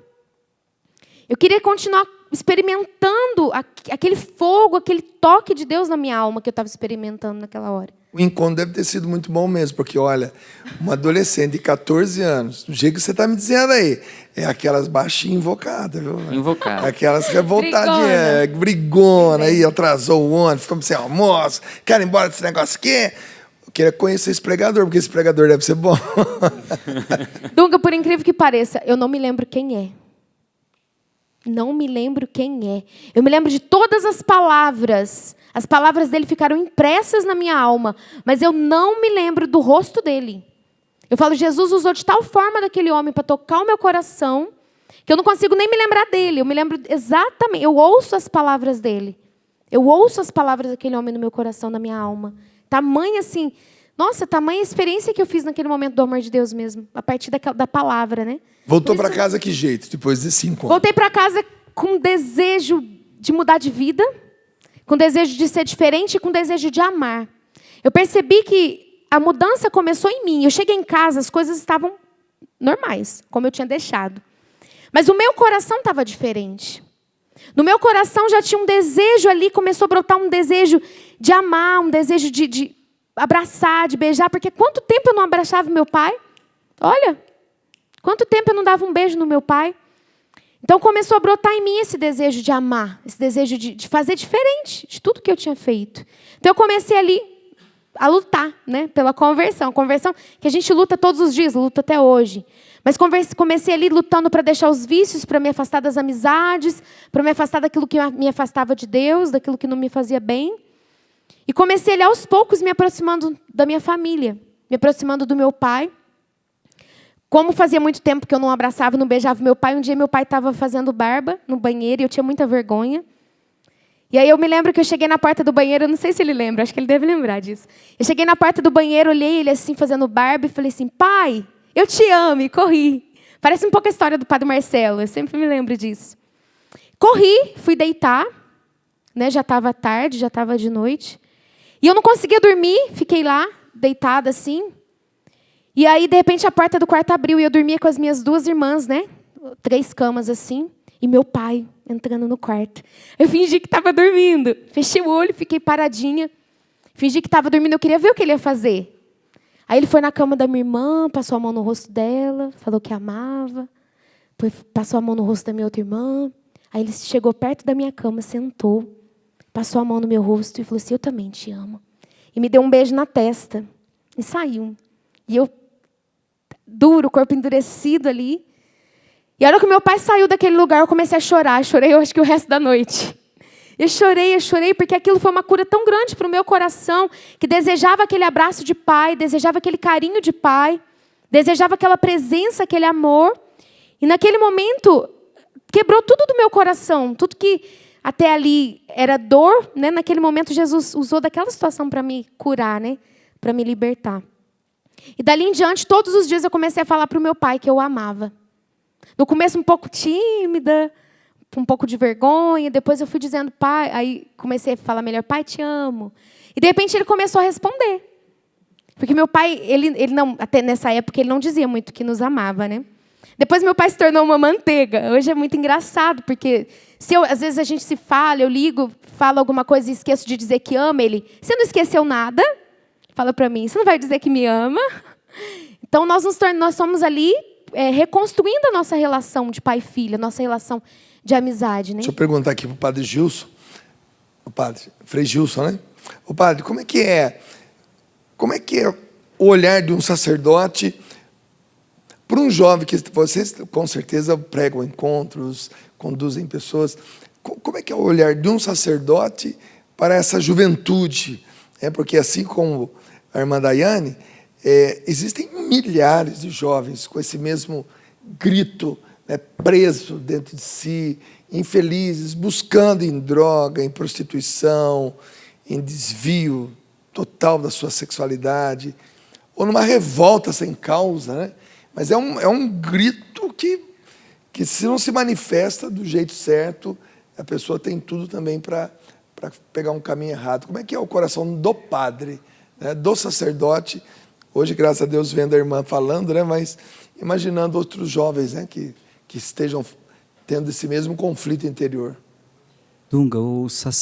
Eu queria continuar experimentando aquele fogo, aquele toque de Deus na minha alma que eu estava experimentando naquela hora. O encontro deve ter sido muito bom mesmo, porque, olha, uma adolescente de 14 anos, do jeito que você está me dizendo aí, é aquelas baixinhas invocadas, viu? Invocada. Aquelas revoltadinhas, brigona, aí atrasou o ônibus, ficamos sem almoço, quero ir embora desse negócio aqui. Eu queria conhecer esse pregador, porque esse pregador deve ser bom. Dunga, por incrível que pareça, eu não me lembro quem é. Não me lembro quem é. Eu me lembro de todas as palavras. As palavras dele ficaram impressas na minha alma. Mas eu não me lembro do rosto dele. Eu falo, Jesus usou de tal forma daquele homem para tocar o meu coração, que eu não consigo nem me lembrar dele. Eu me lembro exatamente. Eu ouço as palavras dele. Eu ouço as palavras daquele homem no meu coração, na minha alma. Tamanha assim... Nossa, tamanha experiência que eu fiz naquele momento do amor de Deus mesmo. A partir da palavra, né? Voltou para casa que jeito, depois de 5 anos? Voltei para casa com desejo de mudar de vida, com desejo de ser diferente e com desejo de amar. Eu percebi que a mudança começou em mim. Eu cheguei em casa, as coisas estavam normais, como eu tinha deixado. Mas o meu coração estava diferente. No meu coração já tinha um desejo ali, começou a brotar um desejo de amar, um desejo de abraçar, de beijar. Porque quanto tempo eu não abraçava meu pai? Olha, quanto tempo eu não dava um beijo no meu pai? Então começou a brotar em mim esse desejo de amar, esse desejo de fazer diferente de tudo que eu tinha feito. Então eu comecei ali a lutar, né, pela conversão. Conversão que a gente luta todos os dias, luta até hoje. Mas comecei ali lutando para deixar os vícios, para me afastar das amizades, para me afastar daquilo que me afastava de Deus, daquilo que não me fazia bem. E comecei ali aos poucos me aproximando da minha família, me aproximando do meu pai. Como fazia muito tempo que eu não abraçava, não beijava meu pai, um dia meu pai estava fazendo barba no banheiro e eu tinha muita vergonha. E aí eu me lembro que eu cheguei na porta do banheiro, eu não sei se ele lembra, acho que ele deve lembrar disso. Eu cheguei na porta do banheiro, olhei ele assim fazendo barba e falei assim, pai, eu te amo, e corri. Parece um pouco a história do Padre Marcelo, eu sempre me lembro disso. Corri, fui deitar, né, já estava tarde, já estava de noite. E eu não conseguia dormir, fiquei lá, deitada assim. E aí, de repente, a porta do quarto abriu e eu dormia com as minhas 2 irmãs, né? 3 camas assim. E meu pai entrando no quarto. Eu fingi que estava dormindo. Fechei o olho, fiquei paradinha. Fingi que estava dormindo, eu queria ver o que ele ia fazer. Aí ele foi na cama da minha irmã, passou a mão no rosto dela, falou que amava. Passou a mão no rosto da minha outra irmã. Aí ele chegou perto da minha cama, sentou, passou a mão no meu rosto e falou assim, eu também te amo. E me deu um beijo na testa. E saiu. E eu, duro, o corpo endurecido ali. E a hora que meu pai saiu daquele lugar, eu comecei a chorar. Chorei, eu acho que o resto da noite. Eu chorei, porque aquilo foi uma cura tão grande para o meu coração, que desejava aquele abraço de pai, desejava aquele carinho de pai, desejava aquela presença, aquele amor. E naquele momento, quebrou tudo do meu coração, tudo que até ali era dor, né? Naquele momento, Jesus usou daquela situação para me curar, né? Para me libertar. E dali em diante, todos os dias eu comecei a falar para o meu pai que eu o amava. No começo um pouco tímida, um pouco de vergonha, depois eu fui dizendo, pai, aí comecei a falar melhor, pai, te amo. E de repente ele começou a responder. Porque meu pai, ele não, até nessa época, ele não dizia muito que nos amava, né? Depois meu pai se tornou uma manteiga. Hoje é muito engraçado, porque às vezes a gente se fala, eu ligo, falo alguma coisa e esqueço de dizer que ama ele. Você não esqueceu nada? Fala para mim, você não vai dizer que me ama? Então nós somos ali reconstruindo a nossa relação de pai e filha, nossa relação de amizade, né? Deixa eu perguntar aqui para o padre Gilson, o padre Frei Gilson, né? O padre, como é que é o olhar de um sacerdote para um jovem que vocês com certeza pregam encontros, conduzem pessoas? Como é que é o olhar de um sacerdote para essa juventude? Porque assim como a irmã Daiane, existem milhares de jovens com esse mesmo grito, né, preso dentro de si, infelizes, buscando em droga, em prostituição, em desvio total da sua sexualidade, ou numa revolta sem causa, né? Mas é um grito que se não se manifesta do jeito certo, a pessoa tem tudo também para pegar um caminho errado. Como é que é o coração do padre, né, do sacerdote? Hoje, graças a Deus, vendo a irmã falando, né, mas imaginando outros jovens, né, que estejam tendo esse mesmo conflito interior. Dunga, ser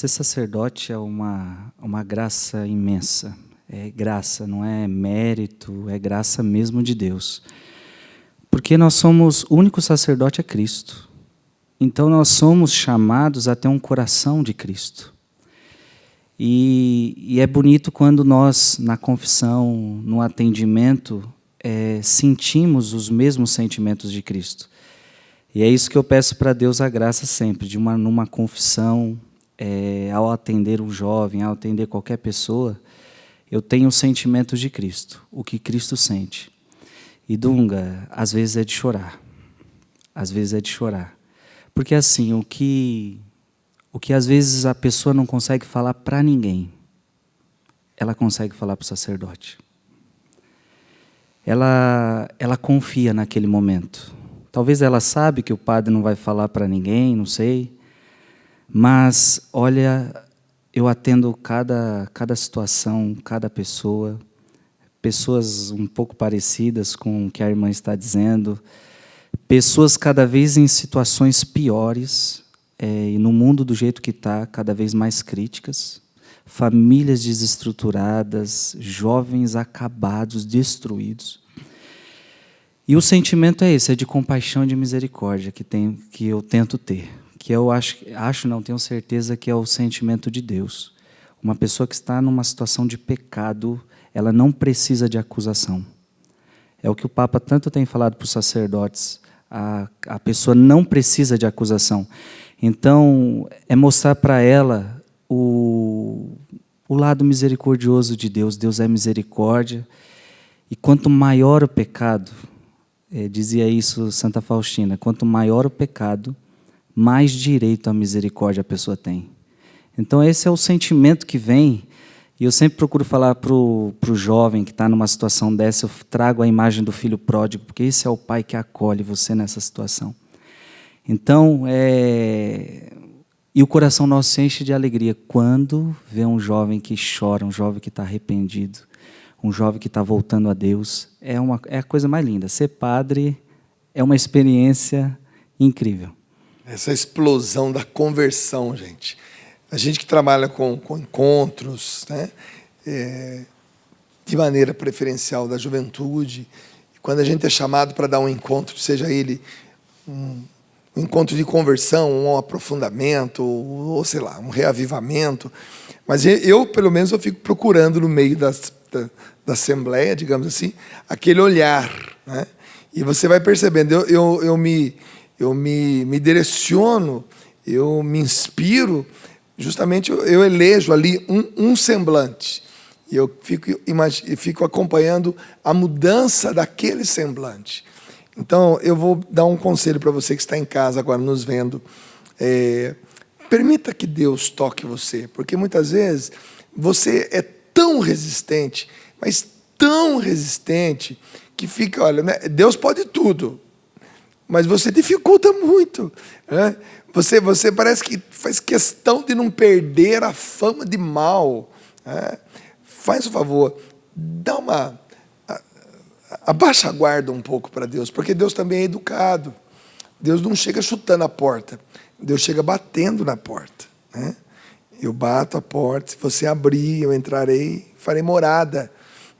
sacerdote é uma graça imensa. É graça, não é mérito, é graça mesmo de Deus. Porque o único sacerdote é Cristo. Então nós somos chamados a ter um coração de Cristo. E é bonito quando nós, na confissão, no atendimento, sentimos os mesmos sentimentos de Cristo. E é isso que eu peço para Deus a graça sempre, numa confissão, ao atender um jovem, ao atender qualquer pessoa, eu tenho o sentimento de Cristo, o que Cristo sente. E Dunga, às vezes é de chorar. Às vezes é de chorar. Porque assim, o que às vezes a pessoa não consegue falar para ninguém, ela consegue falar para o sacerdote. Ela confia naquele momento. Talvez ela sabe que o padre não vai falar para ninguém, não sei. Mas, olha, eu atendo cada situação, cada pessoa, pessoas um pouco parecidas com o que a irmã está dizendo, pessoas cada vez em situações piores, e no mundo do jeito que está, cada vez mais críticas, famílias desestruturadas, jovens acabados, destruídos. E o sentimento é esse, é de compaixão e de misericórdia que eu tento ter, que eu tenho certeza que é o sentimento de Deus. Uma pessoa que está numa situação de pecado, ela não precisa de acusação. É o que o Papa tanto tem falado para os sacerdotes, a pessoa não precisa de acusação. Então, é mostrar para ela o lado misericordioso de Deus. Deus é misericórdia. E quanto maior o pecado, dizia isso Santa Faustina, quanto maior o pecado, mais direito à misericórdia a pessoa tem. Então, esse é o sentimento que vem. E eu sempre procuro falar para o jovem que está numa situação dessa, eu trago a imagem do filho pródigo, porque esse é o pai que acolhe você nessa situação. Então, e o coração nosso se enche de alegria quando vê um jovem que chora, um jovem que está arrependido, um jovem que está voltando a Deus. É a coisa mais linda. Ser padre é uma experiência incrível. Essa explosão da conversão, gente. A gente que trabalha com encontros, né, de maneira preferencial da juventude, quando a gente é chamado para dar um encontro, seja ele um encontro de conversão, um aprofundamento, ou sei lá, um reavivamento, mas eu, pelo menos, eu fico procurando no meio da assembleia, digamos assim, aquele olhar, né? E você vai percebendo, eu me direciono, eu me inspiro, justamente eu elejo ali um semblante. E eu fico acompanhando a mudança daquele semblante. Então, eu vou dar um conselho para você que está em casa agora nos vendo. Permita que Deus toque você, porque muitas vezes você é tão resistente, mas tão resistente, que fica, olha, né, Deus pode tudo, mas você dificulta muito, né? Você parece que faz questão de não perder a fama de mal, né? Faz o favor, abaixa a guarda um pouco para Deus, porque Deus também é educado. Deus não chega chutando a porta, Deus chega batendo na porta, né? Eu bato a porta, se você abrir, eu entrarei, farei morada.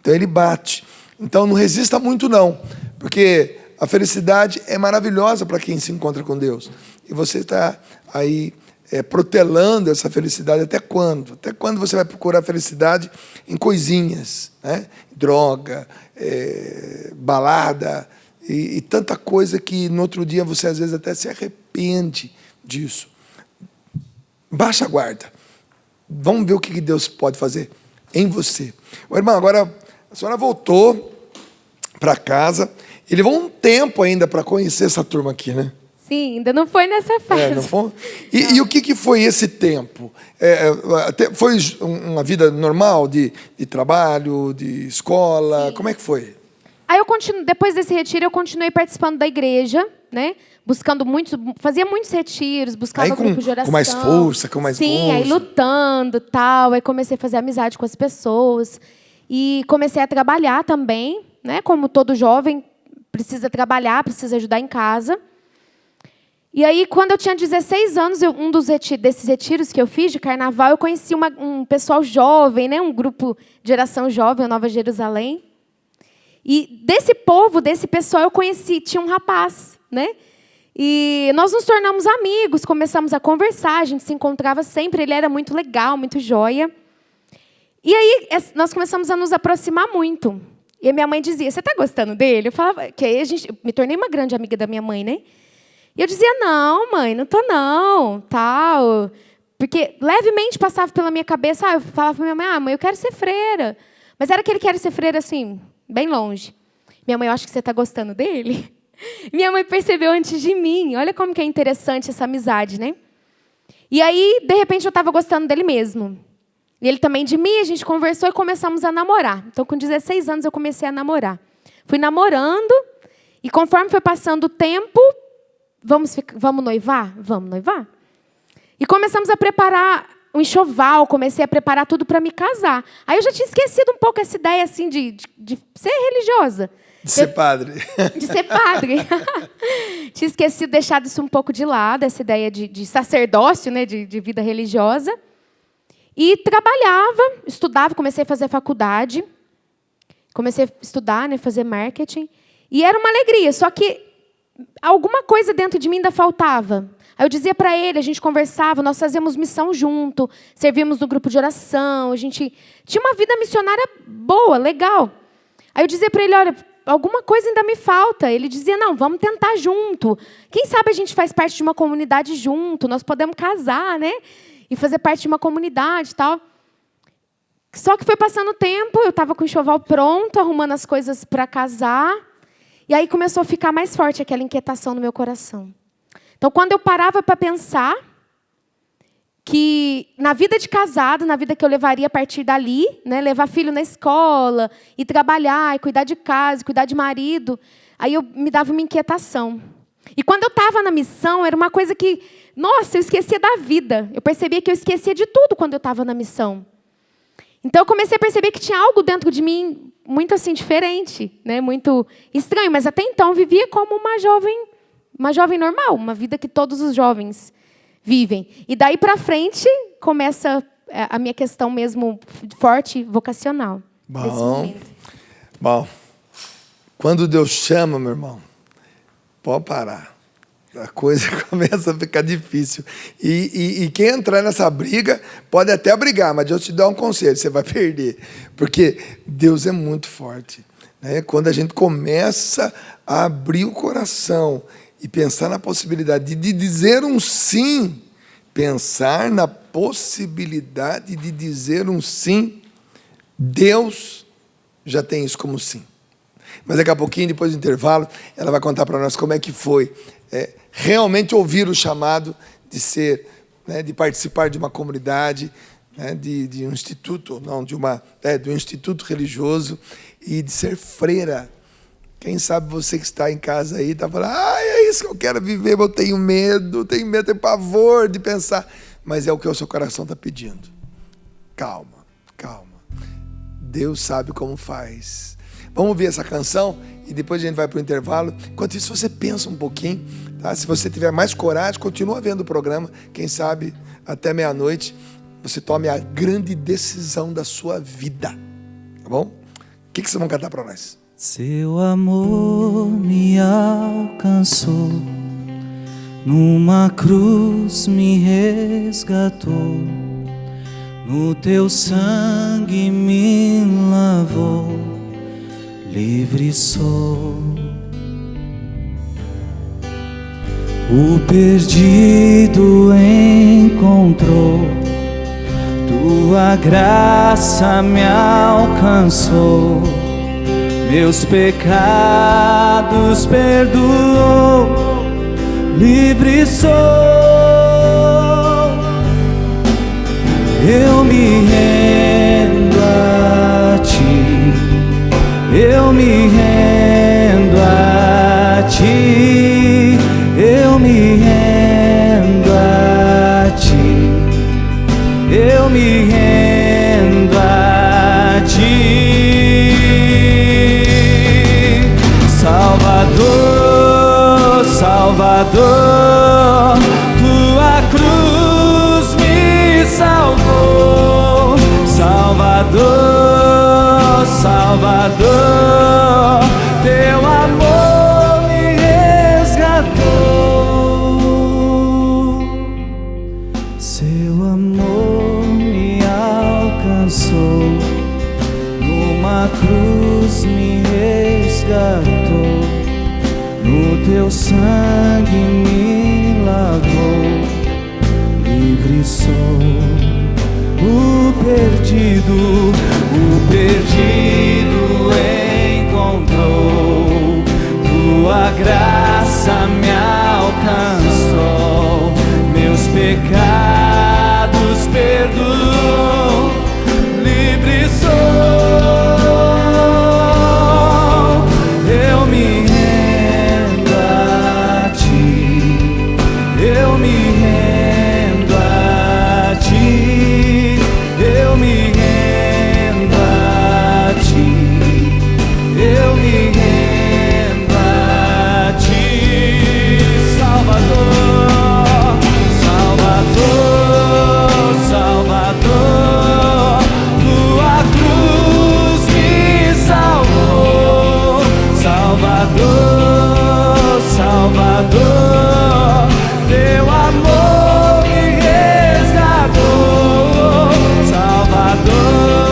Então ele bate. Então não resista muito não, porque a felicidade é maravilhosa para quem se encontra com Deus. E você está aí protelando essa felicidade até quando? Até quando você vai procurar felicidade em coisinhas, né? Droga, balada e tanta coisa que no outro dia você às vezes até se arrepende disso. Baixa a guarda. Vamos ver o que Deus pode fazer em você. Ô, irmã, agora a senhora voltou para casa e levou um tempo ainda para conhecer essa turma aqui, né? Sim, ainda não foi nessa fase. Não foi? E o que foi esse tempo? Foi uma vida normal de trabalho, de escola? Sim. Como é que foi? Aí depois desse retiro, eu continuei participando da igreja, né? Fazia muitos retiros, buscava grupos de oração. Com mais força, com mais Sim, aí lutando, tal. Aí comecei a fazer amizade com as pessoas. E comecei a trabalhar também, né? Como todo jovem, precisa trabalhar, precisa ajudar em casa. E aí, quando eu tinha 16 anos, desses retiros que eu fiz de carnaval, eu conheci um pessoal jovem, né? Um grupo de oração jovem, a Nova Jerusalém. E desse pessoal, eu conheci, tinha um rapaz, né? E nós nos tornamos amigos, começamos a conversar, a gente se encontrava sempre, ele era muito legal, muito joia. E aí, nós começamos a nos aproximar muito. E a minha mãe dizia, você está gostando dele? Eu falava, que aí eu me tornei uma grande amiga da minha mãe, né? E eu dizia, não, mãe, não tô não, tal. Porque levemente passava pela minha cabeça, eu falava para minha mãe, mãe, eu quero ser freira. Mas era aquele quero ser freira, assim, bem longe. Minha mãe, eu acho que você está gostando dele. Minha mãe percebeu antes de mim. Olha como que é interessante essa amizade, né? E aí, de repente, eu estava gostando dele mesmo. E ele também de mim, a gente conversou e começamos a namorar. Então, com 16 anos, eu comecei a namorar. Fui namorando, e conforme foi passando o tempo, vamos noivar? Vamos noivar? E começamos a preparar um enxoval, comecei a preparar tudo para me casar. Aí eu já tinha esquecido um pouco essa ideia assim, de ser religiosa. De ser padre. De ser padre. Tinha esquecido, deixado isso um pouco de lado, essa ideia de sacerdócio, né, de vida religiosa. E trabalhava, estudava, comecei a fazer faculdade. Comecei a estudar, né, fazer marketing. E era uma alegria, só que alguma coisa dentro de mim ainda faltava. Aí eu dizia para ele, a gente conversava, nós fazíamos missão junto, servíamos no grupo de oração, a gente tinha uma vida missionária boa, legal. Aí eu dizia para ele, olha, alguma coisa ainda me falta. Ele dizia, não, vamos tentar junto. Quem sabe a gente faz parte de uma comunidade junto, nós podemos casar, né? E fazer parte de uma comunidade e tal. Só que foi passando o tempo, eu estava com o enxoval pronto, arrumando as coisas para casar. E aí começou a ficar mais forte aquela inquietação no meu coração. Então, quando eu parava para pensar que na vida de casado, na vida que eu levaria a partir dali, né, levar filho na escola, e trabalhar, e cuidar de casa, e cuidar de marido, aí me dava uma inquietação. E quando eu estava na missão, era uma coisa que, nossa, eu esquecia da vida. Eu percebia que eu esquecia de tudo quando eu estava na missão. Então, eu comecei a perceber que tinha algo dentro de mim muito assim diferente, né, muito estranho. Mas até então, eu vivia como uma jovem normal, uma vida que todos os jovens vivem. E daí para frente começa a minha questão mesmo forte, vocacional. Bom, quando Deus chama, meu irmão, pode parar. A coisa começa a ficar difícil. E quem entrar nessa briga pode até brigar, mas Deus te dá um conselho, você vai perder. Porque Deus é muito forte, né? Quando a gente começa a abrir o coração e pensar na possibilidade de dizer um sim, pensar na possibilidade de dizer um sim, Deus já tem isso como sim. Mas daqui a pouquinho, depois do intervalo, ela vai contar para nós como é que foi realmente ouvir o chamado de ser, né, de participar de uma comunidade, né, de um instituto, não, de um instituto religioso e de ser freira. Quem sabe você que está em casa aí está falando, é isso que eu quero viver, mas eu tenho medo, tenho pavor de pensar. Mas é o que o seu coração está pedindo. Calma. Deus sabe como faz. Vamos ouvir essa canção e depois a gente vai para o intervalo. Enquanto isso, você pensa um pouquinho, tá? Se você tiver mais coragem, continua vendo o programa. Quem sabe até meia-noite você tome a grande decisão da sua vida. Tá bom? O que vocês vão cantar para nós? Seu amor me alcançou, numa cruz me resgatou, no teu sangue me lavou, livre sou. O perdido encontrou, tua graça me alcançou, meus pecados perdoou, livre sou. Eu me rendo a ti, eu me rendo a ti, eu me rendo a ti, eu me rendo a ti. Salvador, Salvador, tua cruz me salvou. Salvador, Salvador, teu amor me resgatou. Seu amor me alcançou, numa cruz me resgatou, no teu sangue me alcançou. O perdido encontrou. Tua graça me alcançou. Meus pecados perdoou. Livre sou. Eu me rendo a ti. Eu me rendo a ti. Eu me rendo a ti. Eu me rendo a ti, Salvador, Salvador, Salvador. Tua cruz me salvou, Salvador, Salvador. Teu amor me resgatou, Salvador,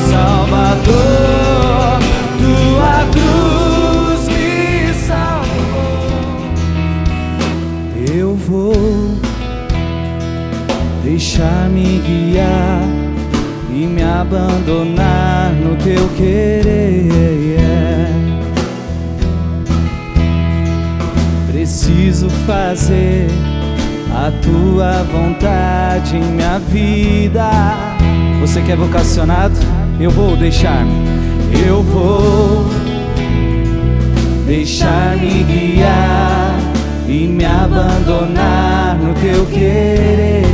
Salvador. Tua cruz me salvou. Eu vou deixar-me guiar e me abandonar no teu querer. Preciso fazer a tua vontade em minha vida. Você que é vocacionado, eu vou deixar-me. Eu vou deixar-me guiar e me abandonar no teu querer.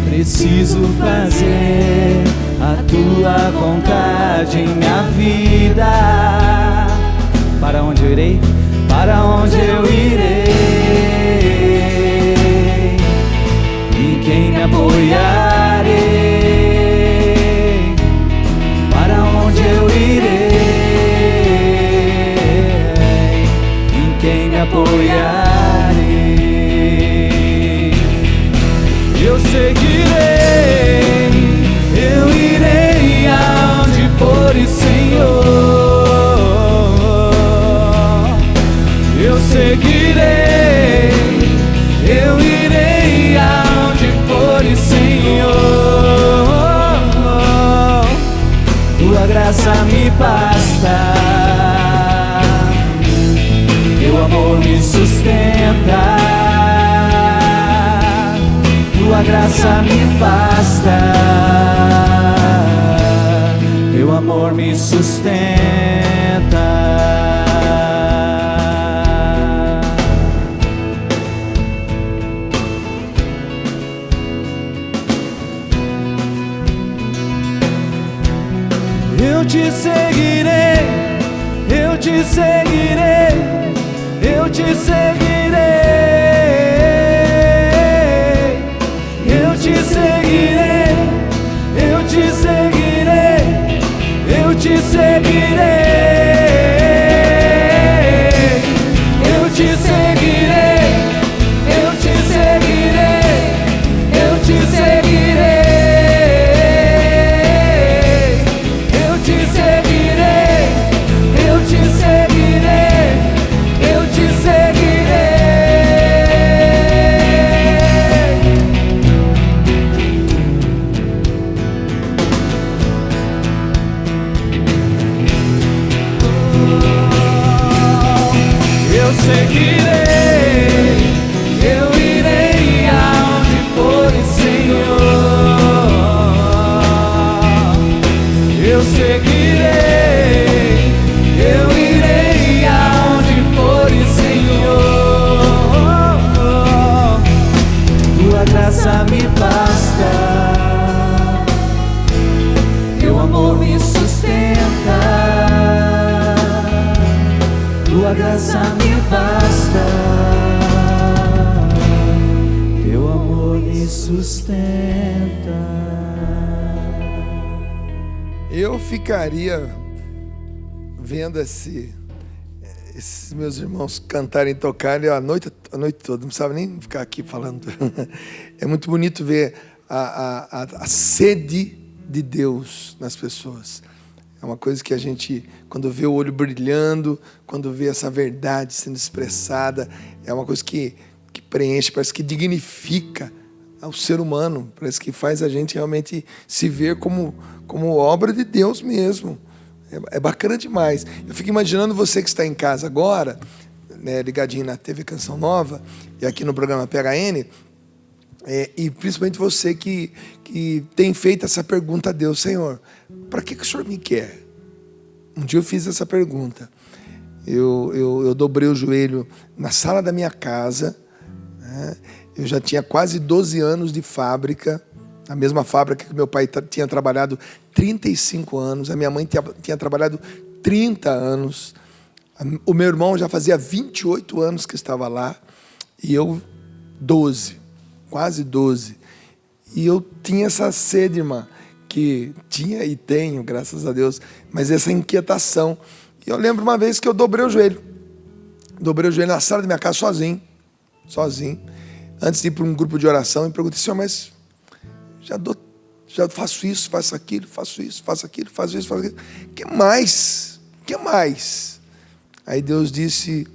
Preciso fazer a tua vontade em minha vida. Para onde eu irei? Para onde eu irei? Em quem me apoiarei? Para onde eu irei? Em quem me apoiarei? Eu seguirei, eu irei aonde fores, Senhor. Eu seguirei, eu irei aonde fores, Senhor. Tua graça me basta, teu amor me sustenta. Tua graça me basta, teu amor me sustenta. Eu te seguirei, eu te seguirei, eu te seguirei, eu te seguirei, eu te seguirei, eu te seguirei, eu te seguirei, eu te seguirei, eu te seguirei. Seguirei, eu irei aonde fores, Senhor. Eu seguirei, eu irei aonde fores, Senhor. Tua graça me basta, teu amor me sustenta. Tua graça me basta, teu amor me sustenta. Eu ficaria vendo esses meus irmãos cantarem e tocarem a noite toda, não precisava nem ficar aqui falando. É muito bonito ver a sede de Deus nas pessoas. É uma coisa que a gente, quando vê o olho brilhando, quando vê essa verdade sendo expressada, é uma coisa que que preenche, parece que dignifica o ser humano, parece que faz a gente realmente se ver como obra de Deus mesmo. É bacana demais. Eu fico imaginando você que está em casa agora, né, ligadinho na TV Canção Nova e aqui no programa PHN, e principalmente você que tem feito essa pergunta a Deus: Senhor, para que o Senhor me quer? Um dia eu fiz essa pergunta. Eu dobrei o joelho na sala da minha casa, né? Eu já tinha quase 12 anos de fábrica, a mesma fábrica que meu pai tinha trabalhado 35 anos, a minha mãe tinha trabalhado 30 anos, o meu irmão já fazia 28 anos que estava lá, e eu 12, quase 12. E eu tinha essa sede, irmã, que tinha e tenho, graças a Deus, mas essa inquietação. E eu lembro uma vez que eu dobrei o joelho na sala da minha casa sozinho, antes de ir para um grupo de oração, e perguntei: Senhor, mas já faço isso, faço aquilo, faço isso, faço aquilo, faço isso, faço aquilo. Que mais? Aí Deus disse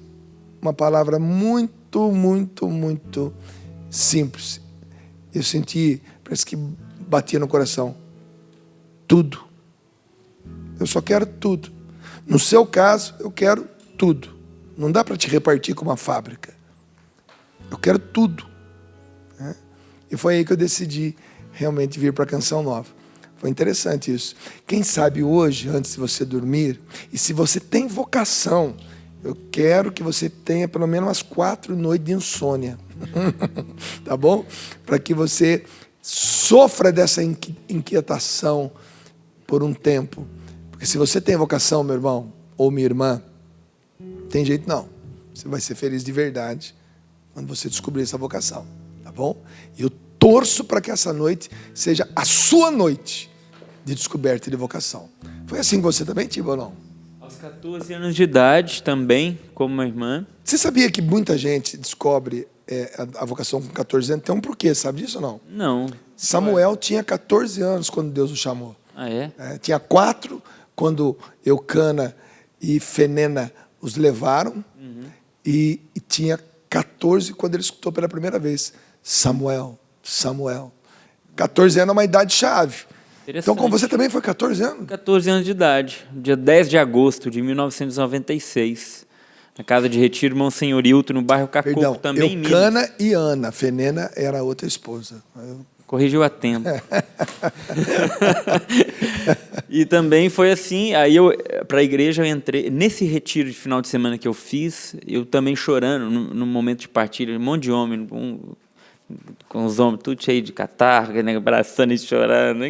uma palavra muito, muito, muito simples. Eu senti, parece que batia no coração: tudo. Eu só quero tudo. No seu caso, eu quero tudo. Não dá para te repartir como uma fábrica. Eu quero tudo. E foi aí que eu decidi realmente vir para a Canção Nova. Foi interessante isso. Quem sabe hoje, antes de você dormir, e se você tem vocação, eu quero que você tenha pelo menos umas 4 noites de insônia. Tá bom? Para que você sofra dessa inquietação por um tempo. Porque se você tem vocação, meu irmão, ou minha irmã, não tem jeito não. Você vai ser feliz de verdade quando você descobrir essa vocação. Tá bom? E eu torço para que essa noite seja a sua noite de descoberta de vocação. Foi assim com você também, Tibo, ou não? Aos 14 anos de idade também, como uma irmã. Você sabia que muita gente descobre a vocação com 14 anos? Tem um porquê, sabe disso ou não? Não. Samuel tinha 14 anos quando Deus o chamou. Ah, é? Tinha 4 quando Eucana e Fenena os levaram, e tinha 14 quando ele escutou pela primeira vez: Samuel, Samuel. 14 anos é uma idade chave. Então, com você também foi 14 anos? 14 anos de idade, dia 10 de agosto de 1996, na casa de retiro Monsenhor Hilton, no bairro Cacoco, também em Minas. Eucana e Ana, Fenena era a outra esposa. Corrigiu a tempo. E também foi assim, aí para a igreja eu entrei, nesse retiro de final de semana que eu fiz, eu também chorando, no momento de partilha, um monte de homem, com os ombros tudo cheio de catarro, né, abraçando e chorando.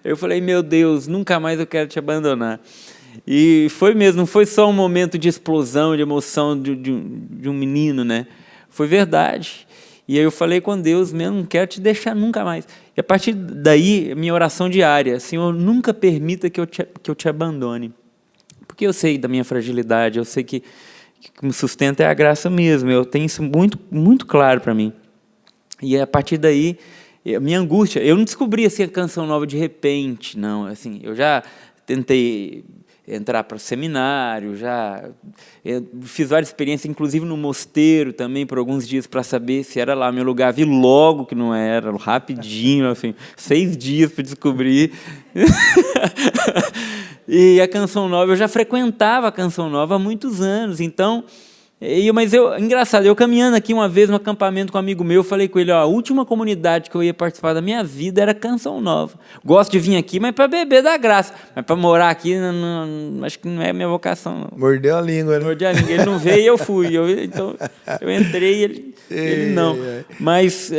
Eu falei: meu Deus, nunca mais eu quero te abandonar. E foi mesmo, não foi só um momento de explosão, de emoção de um menino, né? Foi verdade. E aí eu falei com Deus mesmo: não quero te deixar nunca mais. E a partir daí, minha oração diária: Senhor, nunca permita que eu te abandone. Porque eu sei da minha fragilidade, eu sei que me sustenta é a graça mesmo. Eu tenho isso muito, muito claro para mim. E a partir daí, a minha angústia, eu não descobri assim, a Canção Nova de repente, não. Assim, eu já tentei entrar para o seminário, fiz várias experiências, inclusive no mosteiro também, por alguns dias, para saber se era lá meu lugar. Vi logo que não era, rapidinho, assim, 6 dias para descobrir. E a Canção Nova, eu já frequentava a Canção Nova há muitos anos, então... Mas engraçado, eu caminhando aqui uma vez no acampamento com um amigo meu, eu falei com ele: a última comunidade que eu ia participar da minha vida era Canção Nova. Gosto de vir aqui, mas para beber da graça. Mas para morar aqui, acho que não é a minha vocação. Não. Mordeu a língua, né? Mordeu a língua. Ele não veio e eu fui. Então, eu entrei e ele não. Mas,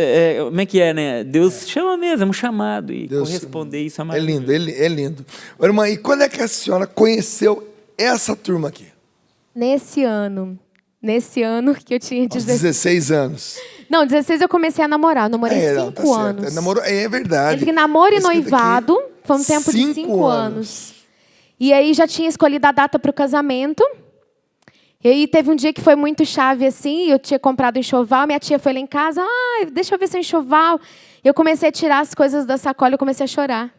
como é que é, né? Deus chama mesmo, é um chamado. E Deus corresponder isso é maravilhoso. É lindo, é lindo. Ô, irmã, e quando é que a senhora conheceu essa turma aqui? Nesse ano que eu tinha 16 anos. Não, 16 eu comecei a namorar. Eu namorei 5 anos. É verdade. Entre namoro e noivado, foi um tempo de 5 anos. E aí já tinha escolhido a data para o casamento. E aí teve um dia que foi muito chave assim, eu tinha comprado um enxoval, minha tia foi lá em casa: deixa eu ver seu enxoval. Eu comecei a tirar as coisas da sacola e comecei a chorar.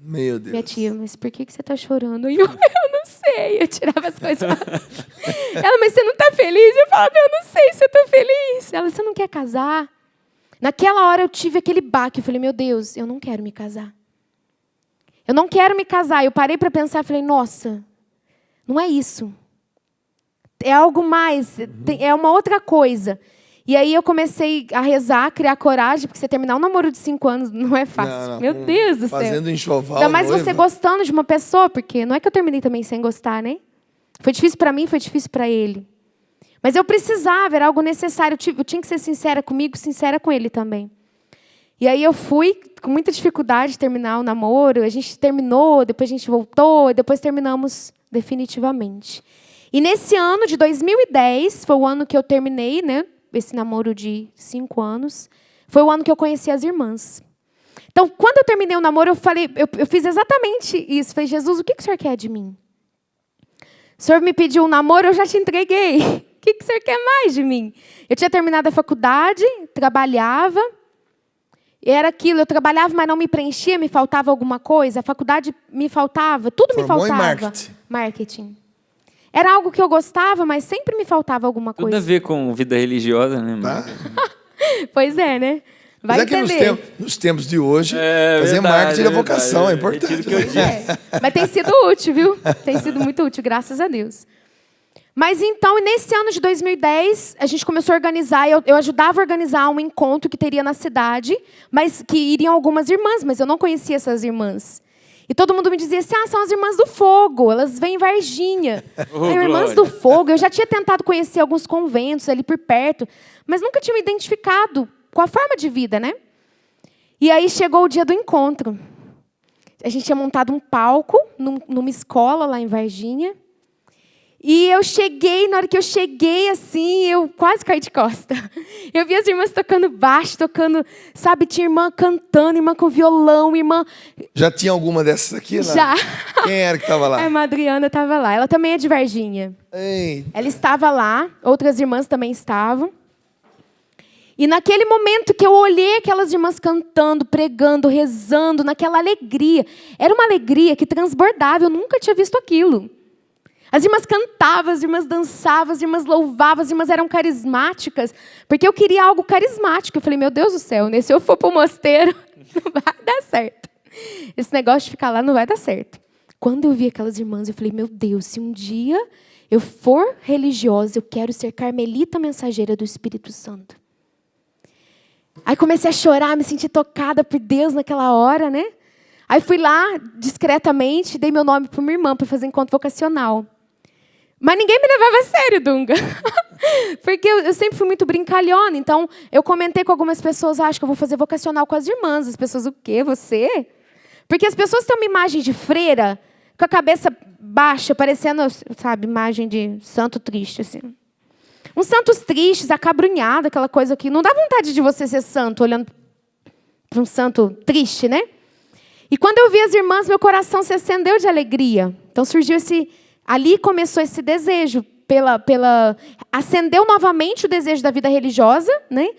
Meu Deus. Minha tia: mas por que você está chorando? Eu não sei. sei. Eu tirava as coisas. Ela, mas você não está feliz? Eu falava, eu não sei se eu estou feliz. Ela, você não quer casar? Naquela hora eu tive aquele baque. Eu falei, meu Deus, eu não quero me casar. Eu não quero me casar. Eu parei para pensar e falei, nossa, não é isso. É algo mais, é uma outra coisa. E aí eu comecei a rezar, a criar coragem, porque você terminar um namoro de 5 anos não é fácil. Não, meu Deus do céu. Fazendo enxoval. Ainda mais noiva. você gostando de uma pessoa, porque não é que eu terminei também sem gostar, né? Foi difícil para mim, foi difícil para ele. Mas eu precisava, era algo necessário. Eu tinha que ser sincera comigo, sincera com ele também. E aí eu fui com muita dificuldade de terminar o namoro. A gente terminou, depois a gente voltou, e depois terminamos definitivamente. E nesse ano de 2010, foi o ano que eu terminei, né? Esse namoro de 5 anos. Foi o ano que eu conheci as irmãs. Então, quando eu terminei o namoro, eu fiz exatamente isso. Falei, Jesus, o que o Senhor quer de mim? O Senhor me pediu um namoro, eu já te entreguei. O que o Senhor quer mais de mim? Eu tinha terminado a faculdade, trabalhava. E era aquilo, eu trabalhava, mas não me preenchia, me faltava alguma coisa. A faculdade me faltava, tudo Formou me faltava. em marketing. Marketing. Era algo que eu gostava, mas sempre me faltava alguma coisa. Tudo a ver com vida religiosa, né, Tá? Pois é, né? Vai Mas é entender. que nos tempos de hoje, É, fazer verdade, marketing é é vocação, é verdade. importante. Retiro o que eu disse. É. Mas tem sido útil, viu? Tem sido muito útil, graças a Deus. Mas então, nesse ano de 2010, a gente começou a organizar, eu ajudava a organizar um encontro que teria na cidade, mas que iriam algumas irmãs, mas eu não conhecia essas irmãs. E todo mundo me dizia assim, são as irmãs do fogo, elas vêm em Varginha. Oh, irmãs glória. do fogo, eu já tinha tentado conhecer alguns conventos ali por perto, mas nunca tinha me identificado com a forma de vida, né? E aí chegou o dia do encontro. A gente tinha montado um palco numa escola lá em Varginha. E eu cheguei, na hora que eu cheguei, assim, eu quase caí de costa. Eu vi as irmãs tocando baixo, tocando, sabe, tinha irmã cantando, irmã com violão, irmã... Já tinha alguma dessas aqui? Lá? Já. Quem era que estava lá? A irmã Adriana estava lá, ela também é de Varginha. Ei, Ela estava lá, outras irmãs também estavam. E naquele momento que eu olhei aquelas irmãs cantando, pregando, rezando, naquela alegria, era uma alegria que transbordava, eu nunca tinha visto aquilo. As irmãs cantavam, as irmãs dançavam, as irmãs louvavam, as irmãs eram carismáticas, porque eu queria algo carismático. Eu falei, meu Deus do céu, né? Se eu for para o mosteiro, não vai dar certo. Esse negócio de ficar lá não vai dar certo. Quando eu vi aquelas irmãs, eu falei, meu Deus, se um dia eu for religiosa, eu quero ser carmelita mensageira do Espírito Santo. Aí comecei a chorar, me senti tocada por Deus naquela hora, né? Aí fui lá, discretamente, dei meu nome para uma irmã para fazer encontro vocacional. Mas ninguém me levava a sério, Dunga. Porque eu sempre fui muito brincalhona. Então, eu comentei com algumas pessoas, acho que eu vou fazer vocacional com as irmãs. As pessoas, o quê? Você? Porque as pessoas têm uma imagem de freira, com a cabeça baixa, parecendo, sabe, imagem de santo triste, assim. Uns santos tristes, acabrunhado, aquela coisa que não dá vontade de você ser santo, olhando para um santo triste, né? E quando eu vi as irmãs, meu coração se acendeu de alegria. Então surgiu ali começou esse desejo, acendeu novamente o desejo da vida religiosa, né?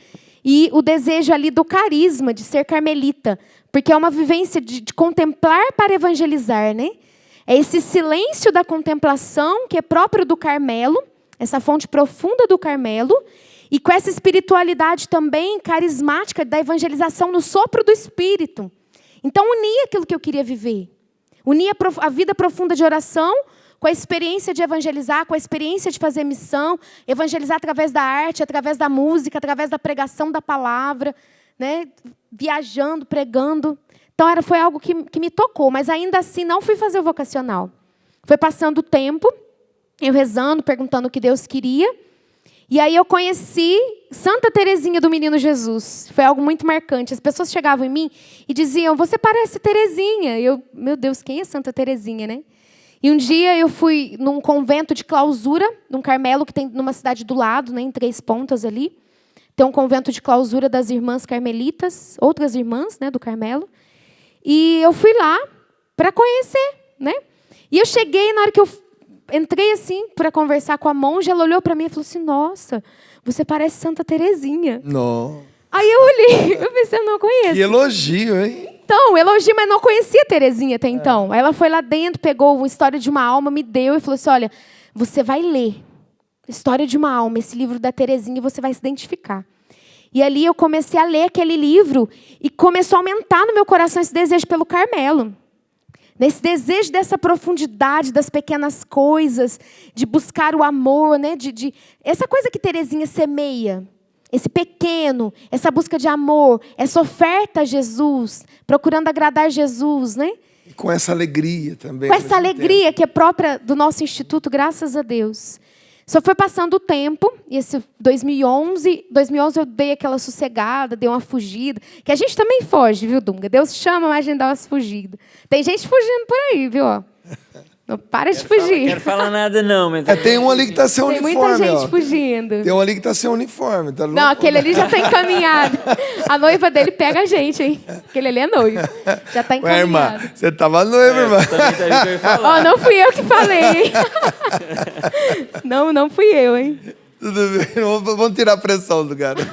E o desejo ali do carisma, de ser carmelita, porque é uma vivência de contemplar para evangelizar, né? É esse silêncio da contemplação que é próprio do Carmelo, essa fonte profunda do Carmelo, e com essa espiritualidade também carismática da evangelização no sopro do Espírito. Então, unia aquilo que eu queria viver. Unia a vida profunda de oração com a experiência de evangelizar, com a experiência de fazer missão, evangelizar através da arte, através da música, através da pregação da palavra, né? Viajando, pregando. Então, foi algo que me tocou, mas ainda assim não fui fazer o vocacional. Foi passando o tempo, eu rezando, perguntando o que Deus queria. E aí eu conheci Santa Teresinha do Menino Jesus. Foi algo muito marcante. As pessoas chegavam em mim e diziam, você parece Teresinha. Eu, meu Deus, quem é Santa Teresinha, né? E um dia eu fui num convento de clausura, num Carmelo que tem numa cidade do lado, né, em Três Pontas ali. Tem um convento de clausura das irmãs carmelitas, outras irmãs, né, do Carmelo. E eu fui lá para conhecer, né? E eu cheguei, na hora que eu entrei assim para conversar com a monja, ela olhou para mim e falou assim, nossa, você parece Santa Teresinha. Não. Aí eu olhei, eu pensei, eu não conheço. Que elogio, hein? Então, elogia, mas não conhecia a Terezinha até então. Aí ela foi lá dentro, pegou a História de uma Alma, me deu e falou assim, olha, você vai ler História de uma Alma, esse livro da Terezinha, e você vai se identificar. E ali eu comecei a ler aquele livro e começou a aumentar no meu coração esse desejo pelo Carmelo. Nesse desejo dessa profundidade, das pequenas coisas, de buscar o amor, né? Essa coisa que Terezinha semeia, esse pequeno, essa busca de amor, essa oferta a Jesus, procurando agradar Jesus, né? E com essa alegria também. Com essa alegria que é própria do nosso instituto, graças a Deus. Só foi passando o tempo, e esse 2011 eu dei aquela sossegada, dei uma fugida, que a gente também foge, viu, Dunga? Deus chama, mas a gente dá umas fugidas. Tem gente fugindo por aí, viu? Não para de fugir. Não quero falar nada, não. Mas Tem um ali que está sem Tem uniforme. muita gente fugindo. Tem um ali que está sem uniforme. Tá Não, aquele ali já está encaminhado. A noiva dele pega a gente, hein? Aquele ali é noivo. Já está Ué, irmã, encaminhado. você estava noiva, irmã. Ó, não fui eu que falei, hein? Não fui eu, hein? Tudo bem, vamos tirar a pressão do cara.